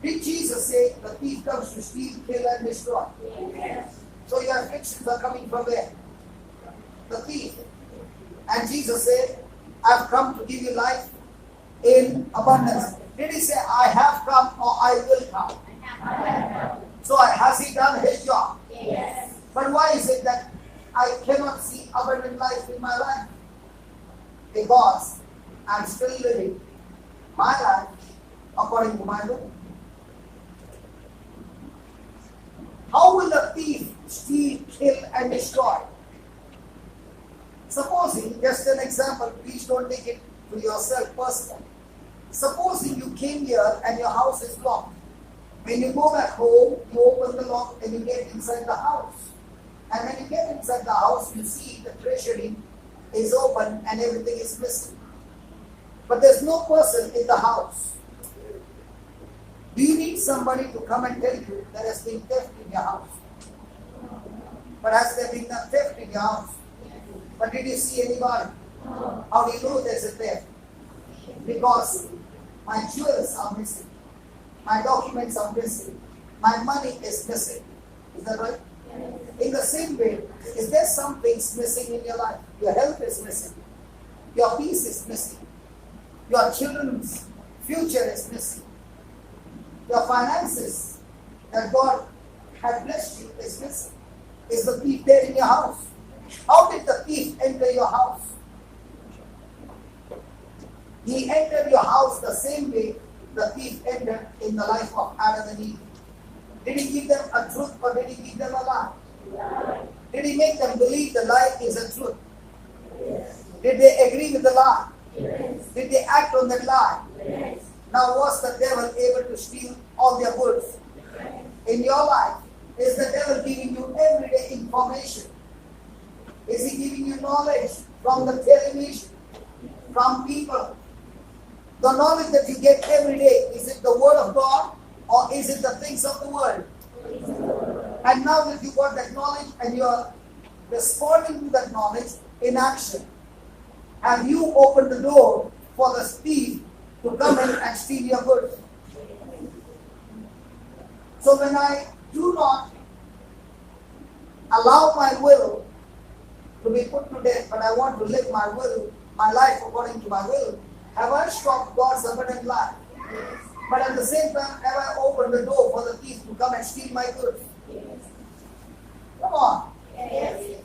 Did Jesus say the thief comes to steal, kill, and destroy? Yes. So your afflictions are coming from where? The thief. And Jesus said, I've come to give you life in abundance. Did he say, I have come or I will come? So has he done his job? Yes. But why is it that I cannot see abundant life in my life? Because I'm still living my life according to my will. How will the thief steal, kill, and destroy? Supposing, just an example, please don't take it to yourself personally. Supposing you came here and your house is locked. When you go back home, you open the lock and you get inside the house. And when you get inside the house, you see the treasury is open and everything is missing. But there's no person in the house. Do you need somebody to come and tell you there has been theft in your house? But has there been a theft in your house? But did you see anybody? How do you know there's a theft? Because my jewels are missing. My documents are missing. My money is missing. Is that right? In the same way, is there some things missing in your life? Your health is missing. Your peace is missing. Your children's future is missing. Your finances that God had blessed you is missing. Is the thief there in your house? How did the thief enter your house? He entered your house the same way the thief entered in the life of Adam and Eve. Did he give them a truth or did he give them a lie? Did he make them believe the lie is a truth? Yes. Did they agree with the lie? Yes. Did they act on that lie? Yes. Now was the devil able to steal all their goods? In your life, is the devil giving you everyday information? Is he giving you knowledge from the television, from people? The knowledge that you get every day, is it the word of God or is it the things of the world? And now that you got that knowledge and you are responding to that knowledge in action, have you opened the door for the thief to come in and steal your goods? So when I do not allow my will to be put to death, but I want to live my will, my life according to my will, have I stopped God's abundant life? But at the same time, have I opened the door for the thief to come and steal my goods? Come on. Yes.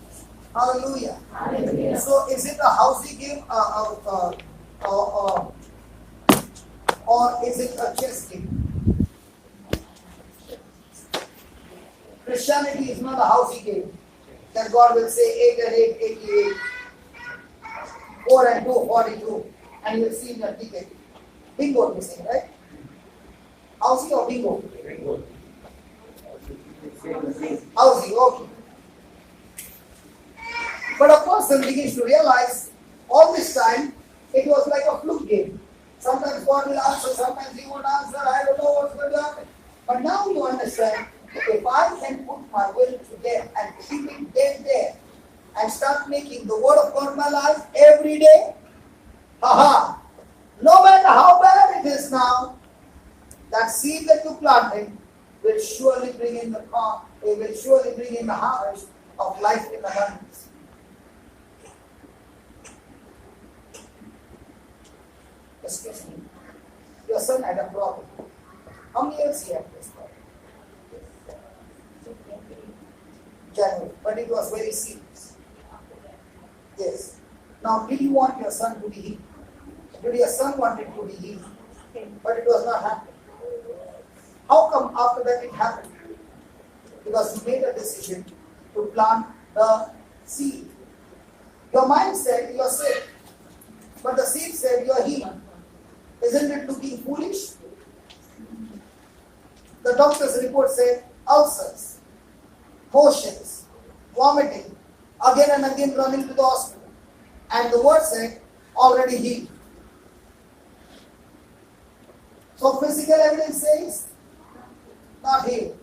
Hallelujah. Hallelujah. So is it a housey game, or is it a chess game? Christianity is not a housey game that God will say 8 and 8, 88, 4 and 2, 42, and you will see in your ticket. Bingo, you say, right? Housey or bingo? Housey, okay. But a person begins to realize all this time it was like a fluke game. Sometimes God will answer, sometimes He won't answer. I don't know what's going to happen. But now you understand, if I can put my will to death and keep it dead there and start making the Word of God my life every day, no matter how bad it is now, that seed that you planted will surely bring in the crop, it will surely bring in the harvest of life in abundance. Excuse me. Your son had a problem. How many years he had this problem? January. But it was very serious. Yes. Now, did you want your son to be healed? Did your son wanted to be healed? But it was not happening. How come after that it happened? Because you made a decision to plant the seed. Your mind said you are sick, but the seed said you are healed. Isn't it looking foolish? The doctor's report said ulcers, motions, vomiting, again and again running to the hospital. And the word said already healed. So physical evidence says not healed.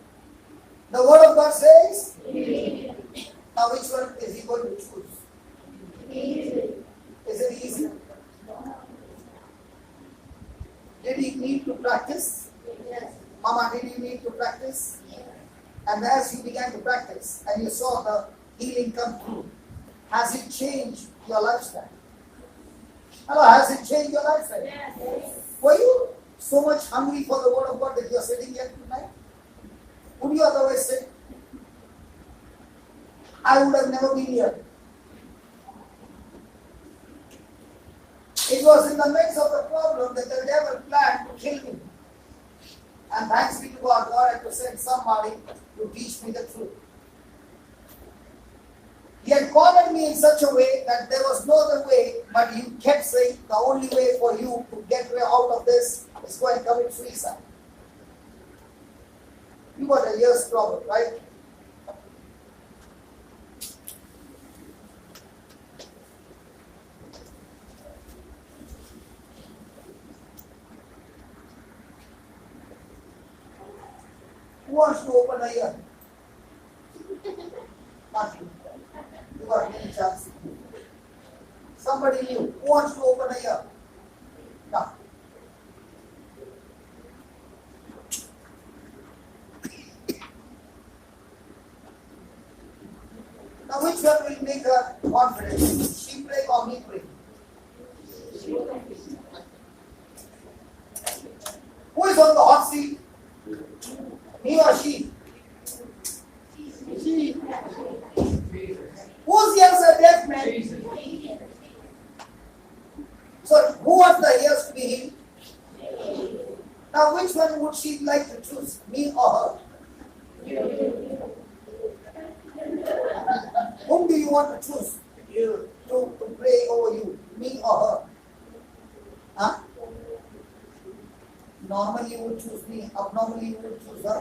The word of God says healed. Now which one is he going to choose? Healed. Is it easy? Did he need to practice? Yes. Mama, did you need to practice? Yes. And as you began to practice and you saw the healing come through, has it changed your lifestyle? Hello, has it changed your lifestyle? Yes. Were you so much hungry for the Word of God that you are sitting here tonight? Would you otherwise sit? I would have never been here. It was in the midst of the problem that the devil planned to kill me. And thanks be to God, God had to send somebody to teach me the truth. He had cornered me in such a way that there was no other way, but he kept saying the only way for you to get out of this is go and commit suicide. You got a year's problem, right? Who wants to open a year? Not you. You got many chances. Somebody new. Who wants to open a year? No. Now which one will make her confident? She pray or me pray? Who is on the hot seat? Me or she? She. Whose ears are deaf, man? So, who wants the ears to be healed? Now, which one would she like to choose? Me or her? Whom do you want to choose? You to pray over you? Me or her? Huh? Normally you would choose me, abnormally you would choose her.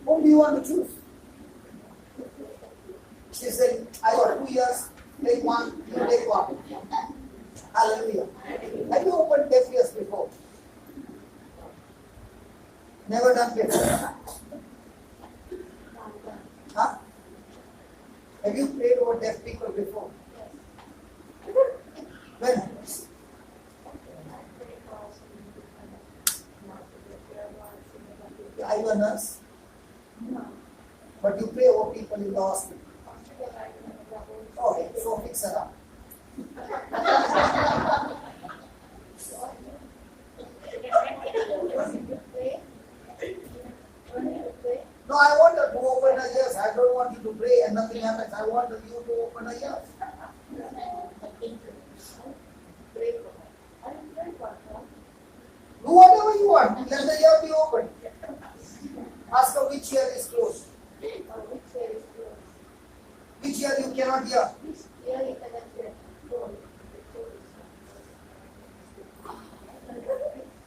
Whom do you want to choose? She said, I got 2 years, take one, you take one. Hallelujah. Have you opened deaf ears before? Never done before. Huh? Have you prayed over deaf people before? When? Are you a nurse? No. But you pray over people in the hospital. Okay, so fix it up. No, I want her to open her ears. I don't want you to pray and nothing happens. I want you to open her ears. Do whatever you want. Let the ear be open. Ask her which ear is closed. Which ear you cannot hear.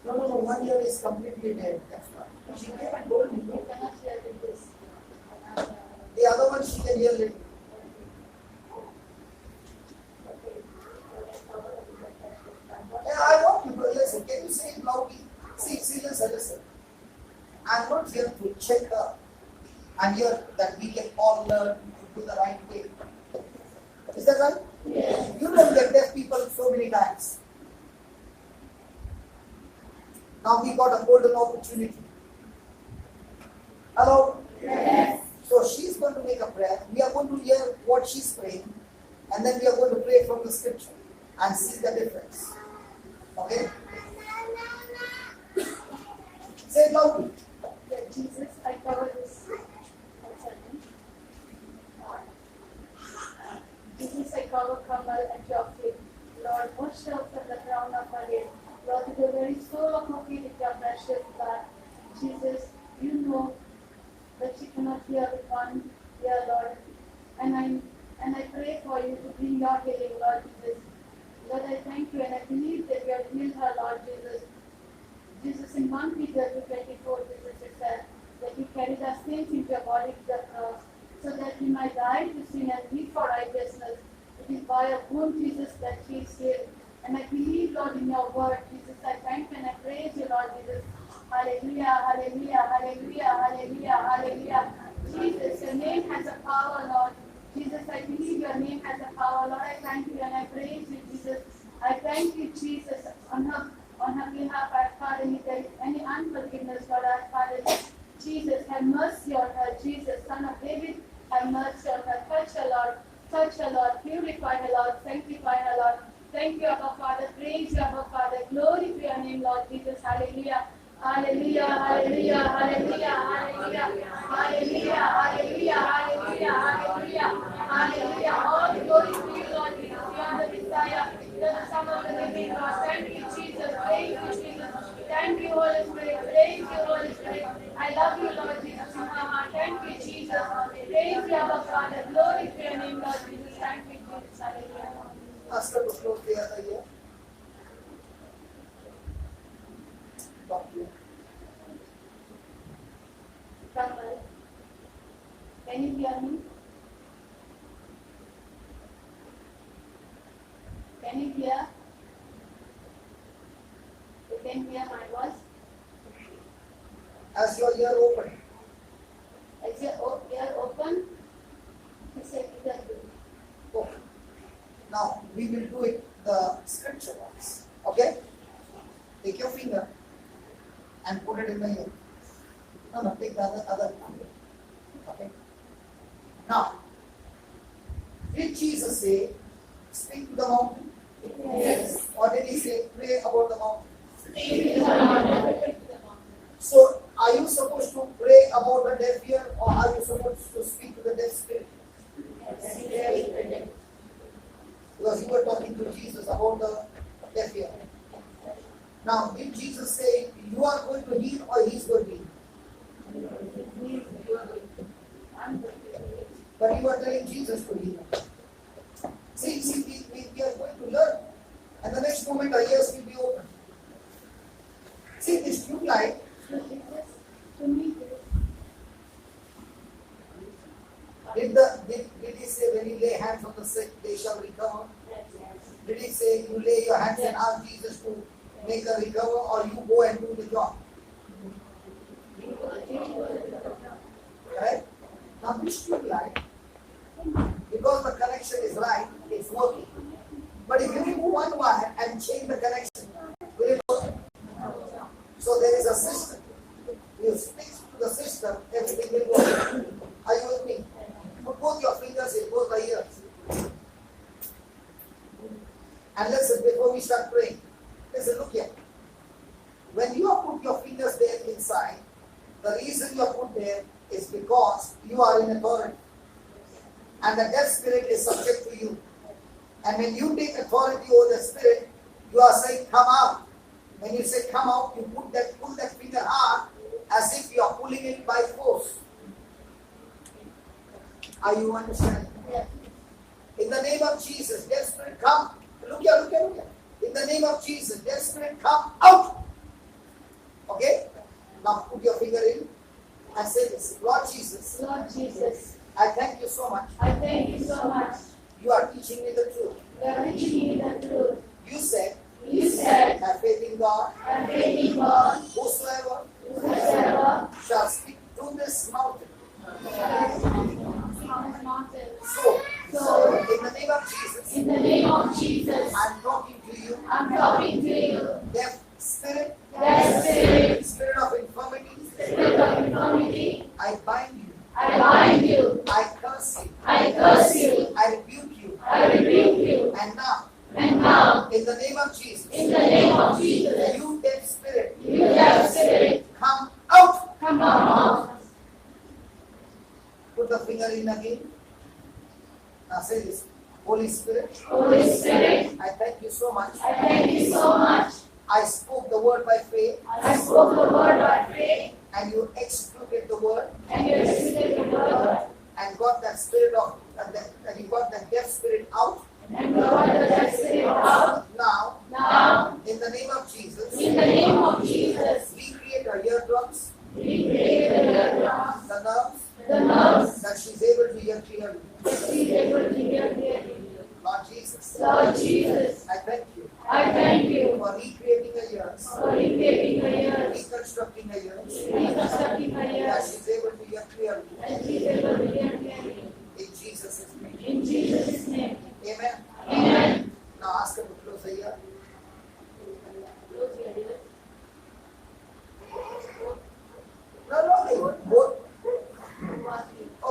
No, one ear is completely dead. That's why. She came and told me. The other one she can hear little. I want you to listen. Can you say it loudly? See, listen. I'm not here to check her. I'm here that we can all learn to do the right way. Is that right? Yes. You don't get deaf people so many times. Now we got a golden opportunity. Hello? Yes. So she's going to make a prayer. We are going to hear what she's praying. And then we are going to pray from the scripture and see the difference. Okay? Say it loudly. Jesus, I cover this. Jesus, I cover Kamal and Joffrey. Lord, wash her from the crown of her head. Lord, to the very soul of her feet, with your precious blood. Jesus, you know that she cannot hear with one ear, Lord. And I pray for you to bring your healing, Lord Jesus. Lord, I thank you and I believe that you have healed her, Lord Jesus. Jesus, in 1 Peter 2:24, Jesus, it said that you carried our sins into your body to the cross, so that we might die to sin and live for righteousness. It is by your wound, Jesus, that she is healed. And I believe, Lord, in your word, Jesus. I thank you and I praise you, Lord Jesus. Hallelujah, hallelujah, hallelujah, hallelujah, hallelujah. Jesus, your name has a power, Lord. Jesus, I believe your name has a power, Lord. I thank you and I praise you, Jesus. I thank you, Jesus, on her behalf. I pardon if there is any unforgiveness, Lord. I pardon. Jesus, have mercy on her. Jesus, Son of David, have mercy on her. Touch her, Lord. Touch her, Lord. Purify her, Lord. Sanctify her, Lord. Thank you, Abba Father. Praise you, Abba Father. Glory to your name, Lord Jesus. Hallelujah. Hallelujah, hallelujah, hallelujah, hallelujah, hallelujah, hallelujah, hallelujah, hallelujah, hallelujah. All glory to you, Lord Jesus. You are the Messiah. You are the Son of the living God. Thank you, Jesus. Praise you, Jesus. Thank you, Holy Spirit. Praise you, Holy Spirit. I love you, Lord Jesus. In my heart. Thank you, Jesus. Praise you, Abba Father. Glory to your name, Lord Jesus. Thank you, Jesus. Hallelujah. Ask her to close the other ear. Talk to you. Kamal, can you hear me? Can you hear? You can hear my voice? As your ear open. Is your ear open? It's a little bit. Okay. Now we will do it the scripture wise. Okay? Take your finger and put it in the ear. No, take the other finger. Okay? Now, did Jesus say, speak to the mountain? Yes. Or did he say, pray about the mountain? Speak to the mountain. So, are you supposed to pray about the deaf ear or are you supposed to speak to the deaf spirit? Because you were talking to Jesus about the deaf ear. Now, did Jesus say, you are going to heal or he's going to heal? But you are telling Jesus to heal. See, we are going to learn. And the next moment our ears will be open. See, this tube light, did he say when you lay hands on the sick, they shall recover? Did he say you lay your hands and ask Jesus to make a recover or you go and do the job? Right? Now this tube light, because the connection is right, it's working. But if you remove one wire and change the connection, will it work? So there is a system. You stick to the system, everything will work. Are you with me? Put both your fingers in both the ears. And listen, before we start praying, listen, look here. When you have put your fingers there inside, the reason you are put there is because you are in authority. And the deaf spirit is subject to you. And when you take authority over the spirit, you are saying, come out. When you say come out, you pull that finger hard as if you are pulling it by force. Are you understanding? Yes. In the name of Jesus, dead spirit, come. Look here. In the name of Jesus, dead spirit, come out. Okay? Now put your finger in and say this. Lord Jesus, Lord Jesus, I thank you so much. I thank you so much. You are teaching me the truth. You are teaching me the truth. You said, You said, have faith in God. have faith in God, Whosoever whosoever shall speak to this mountain. mountain. So, in the name of Jesus, in the name of Jesus, I'm talking to you. I'm talking to you. Deaf spirit, That spirit, spirit of infirmity, spirit of infirmity, I bind you. I bind you. I curse you. I curse you. I rebuke you. I rebuke you. And now, And now, in the name of Jesus, in the name of Jesus, you deaf spirit, you deaf spirit, come out. come out. Put the finger in again. Now say this. Holy Spirit, Holy Spirit, I thank you so much. I thank you so much. I spoke the word by faith, I spoke the word by faith, and you executed the word, and you executed the word, and got that spirit of, and you got that deaf spirit out. and brought the deaf spirit out. Now, Now, in the name of Jesus, in the name of Jesus, we create our eardrums, we create the eardrums, the nerves, that she's able to hear clearly. that she is able to hear clearly. Lord Jesus, Lord Jesus, I thank you I thank you for recreating her ears, for recreating her ears, reconstructing her ears, reconstructing her that ears, she's able to hear clearly. and she is able to hear clearly. In Jesus' name. In Jesus' name. Amen. Amen. Now ask her to close the ear. No, both.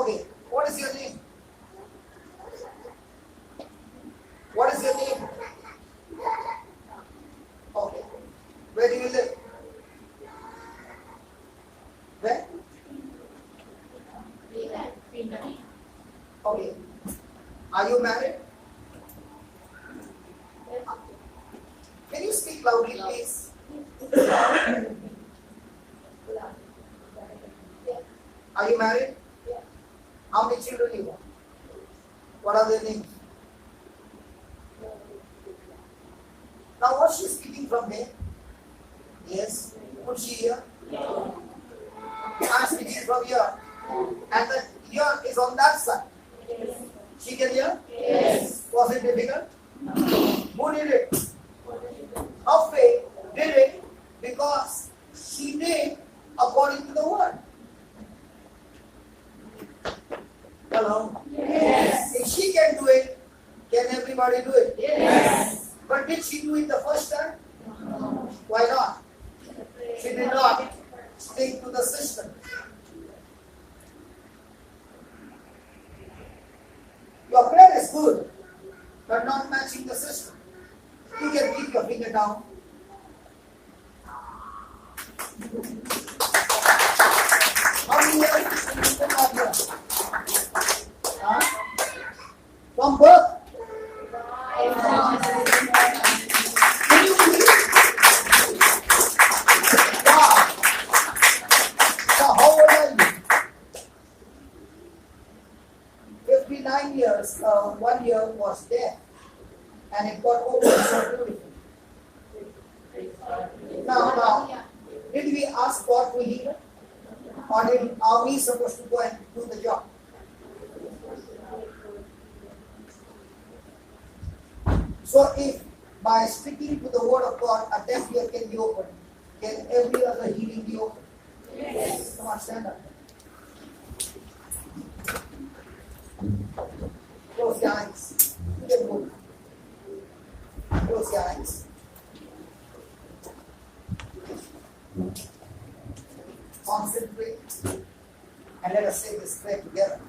Okay, what is your name? What is your name? Okay. Where do you live? Where? Okay. Are you married? Can you speak loudly, please? Are you married? How many children you have? What are their names? Now, was she speaking from there? Yes. Could she hear? I'm speaking from here. And the ear is on that side. She can hear? Yes. Was it difficult? Who did it? Her faith did it because she did according to the word. Hello? Yes. If she can do it, can everybody do it? Yes. But did she do it the first time? Why not? She did not stick to the system. Your prayer is good, but not matching the system. You can keep your finger down. How many years you been out here? Huh? From birth? Can you believe? Wow. So how old are you? 59 years, 1 year was death, and it got open so beautiful. Now, did we ask God to heal it? Or are we supposed to go and do the job? So if by sticking to the word of God, a deaf ear can be opened, can every other healing be opened? Yes. Come on, stand up. Close your eyes. You can move. Close your eyes. Concentrate. And let us say this prayer together.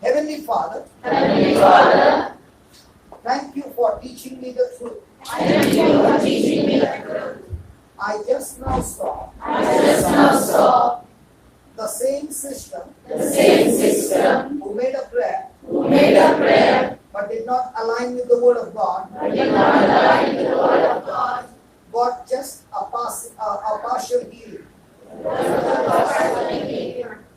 Heavenly Father, Heavenly Father, thank you for teaching me the truth. thank you for teaching me the truth. I just now saw I just now saw the same system the same system who made a prayer who made a prayer but did not align with Word of God, but did not learn the word of God, got just a partial healing.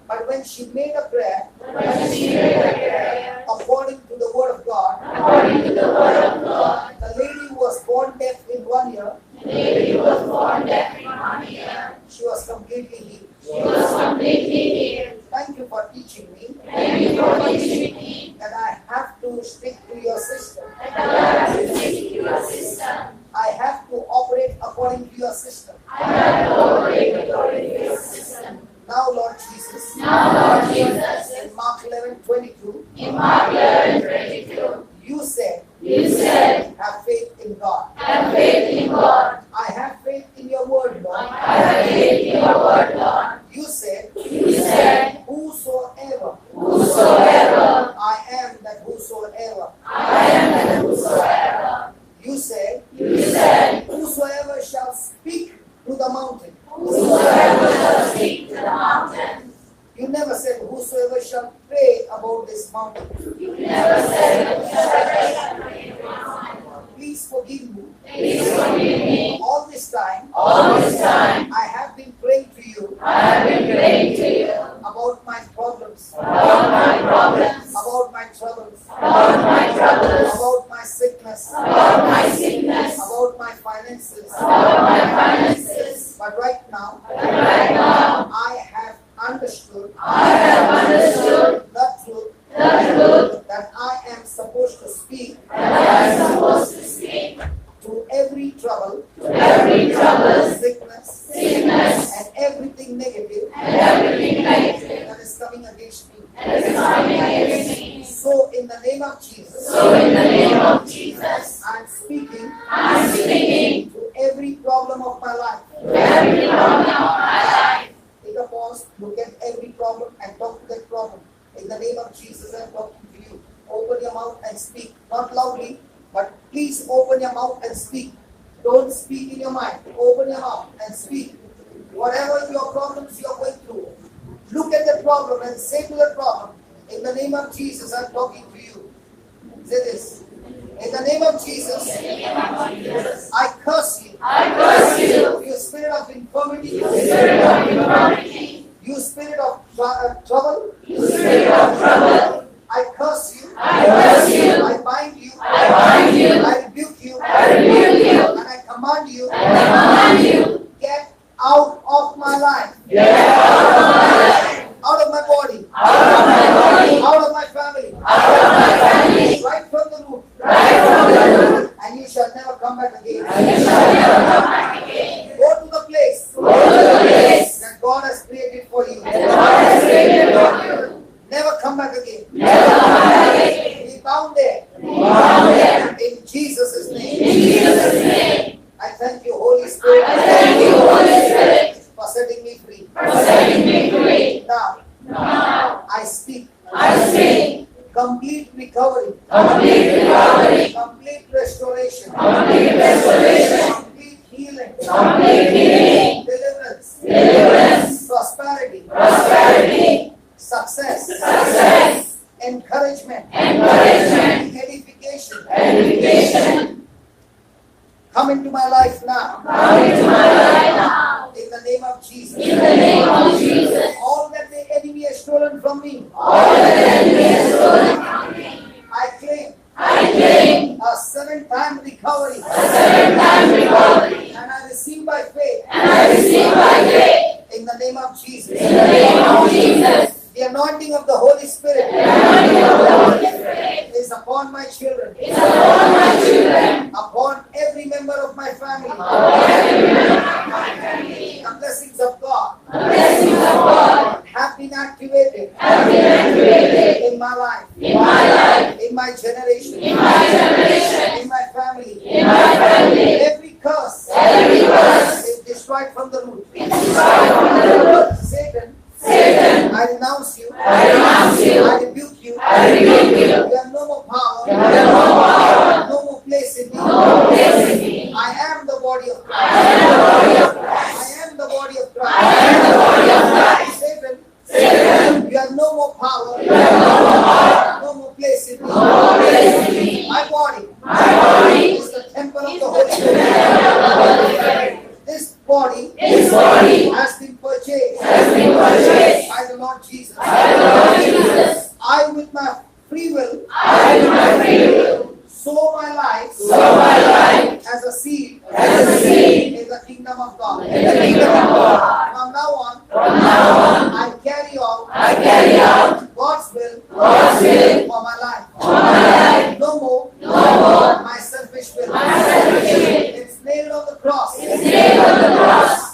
But when she made a prayer when she made a prayer, according to the Word of God, according to the word of God, the lady who was born deaf in 1 year, the lady was born deaf in 1 year. she was completely healed. She was completely healed. Thank you for teaching me Thank you for teaching me that I have to stick to your system. that I have to stick to your system. I have to operate according to your system. I have to operate according to your system. Now, Lord Jesus, Now, Lord Jesus, in Mark 11:22, in Mark 11:22, you said, you said, have faith in God. have faith in God. I have faith in your word, Lord. I have faith in your word, Lord. You said, You said, whosoever, whosoever, I am that whosoever. I am the whosoever. You said, You said, whosoever shall speak to the mountain. whosoever shall speak to the mountain. You never said, whosoever shall pray about this mountain. You never said, whosoever shall pray to the mountain. Please forgive me. Please forgive me. All this time, All this time, I have been praying to you I have been praying to you about my problems, about my problems, about my troubles, about my troubles, about my sickness, about my sickness, about my finances. about my finances. But right now, But right now, I have understood I have understood the truth the truth that I am supposed to speak that I am supposed to speak to every trouble, to every trouble, sickness, sickness, and everything negative and everything negative that is coming against me. that is coming against me. So, in the name of Jesus, So in the name of Jesus, I am speaking I am speaking to every problem of my life. to every problem of my life. Take a pause, look at every problem and talk to that problem. In the name of Jesus, I am talking to you. Open your mouth and speak. Not loudly, but please open your mouth and speak. Don't speak in your mind. Open your mouth and speak. Whatever your problems you are going through, look at the problem and say to the problem, in the name of Jesus, I am talking to you. Say this. In the name of Jesus, I curse you. I curse you, You spirit of infirmity, you spirit of infirmity, you spirit of trouble, you spirit of trouble. I curse you. I curse you, I bind you. I bind you, I rebuke you. I rebuke you, And I command you. and I command you, Get out of my life. get out of my life, Out of my body. out of my body, Out of my family. out of my family, Right from the root. right from the root, And you shall never come back again. and you shall never come back again. Go to the place Go to the place that God has created for you. that God has created for you. Never come back again. Never come back again. Be bound there. Be bound there. In Jesus' In name. Jesus' name, I thank you, Holy Spirit, I thank you, Holy Spirit, for setting me free. for setting me free. Now, Now, I speak I speak complete recovery, complete recovery, complete restoration, complete restoration, complete healing, complete healing, deliverance, deliverance, prosperity, prosperity, success, success, encouragement, encouragement, edification. edification. Come into my life now. Come into my life now. In the name of Jesus. In the name of Jesus. All that the enemy has stolen from me, All that the enemy has stolen from me, I claim I claim a 7-time recovery. a 7-time recovery, And I receive by faith. and I receive by faith. In the name of Jesus. In the name of Jesus. The anointing of the Holy Spirit The anointing of the Holy Spirit is upon my children, is upon my children, upon every member of my family. upon every member of my family. The blessings of God The blessings of God have been activated have been activated in my life, in my life, in my generation, in my generation, in my family. in my family. Every curse Every curse is destroyed from the root. is destroyed from the root. Satan, Satan, I renounce you. I renounce you. I rebuke you. I rebuke you. You have no more power. You have no power, No more place in me. no place in me. I am the body of I Christ. am the body of Christ. I am the body of I Christ. am the body of Christ. Satan, Satan, you have no more power. you have no more power, No more place in me. no more place in me. My body My free will I with my free will sow my life sow my life as a seed as a seed in the kingdom of God. in the kingdom of God. From now on, I carry out God's will for my life. No more my selfish will. It's nailed on the cross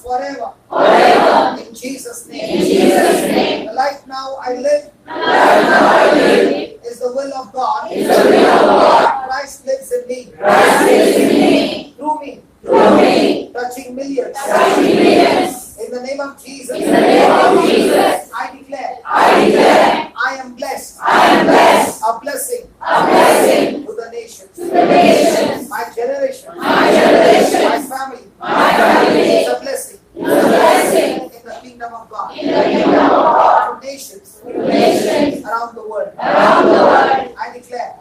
forever. In Jesus' name. The life now I live is the will of God. Christ lives in me. Through me. Touching millions. In the name of Jesus. I declare. I am blessed. A blessing. To the nations. My generation. My family. Is a blessing. In the kingdom of God. To nations. Around the world. I declare.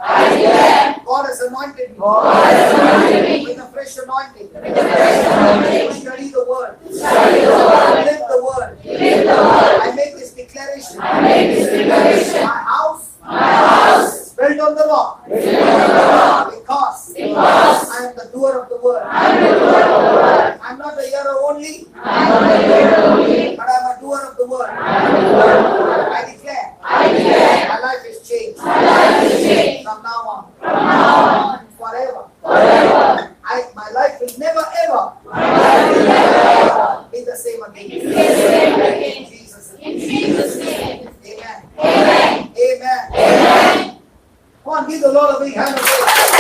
God has anointed me. With a fresh anointing. To study the word. Live the word. I make this declaration. My house is built on the rock. Because I am the doer of the word. I'm not a hearer only. But I am a doer of the word. I declare. My life is changed. From now on. Forever. My life will never ever be the same again. In Jesus' name. Amen. Come on, give the Lord a big hand of praise.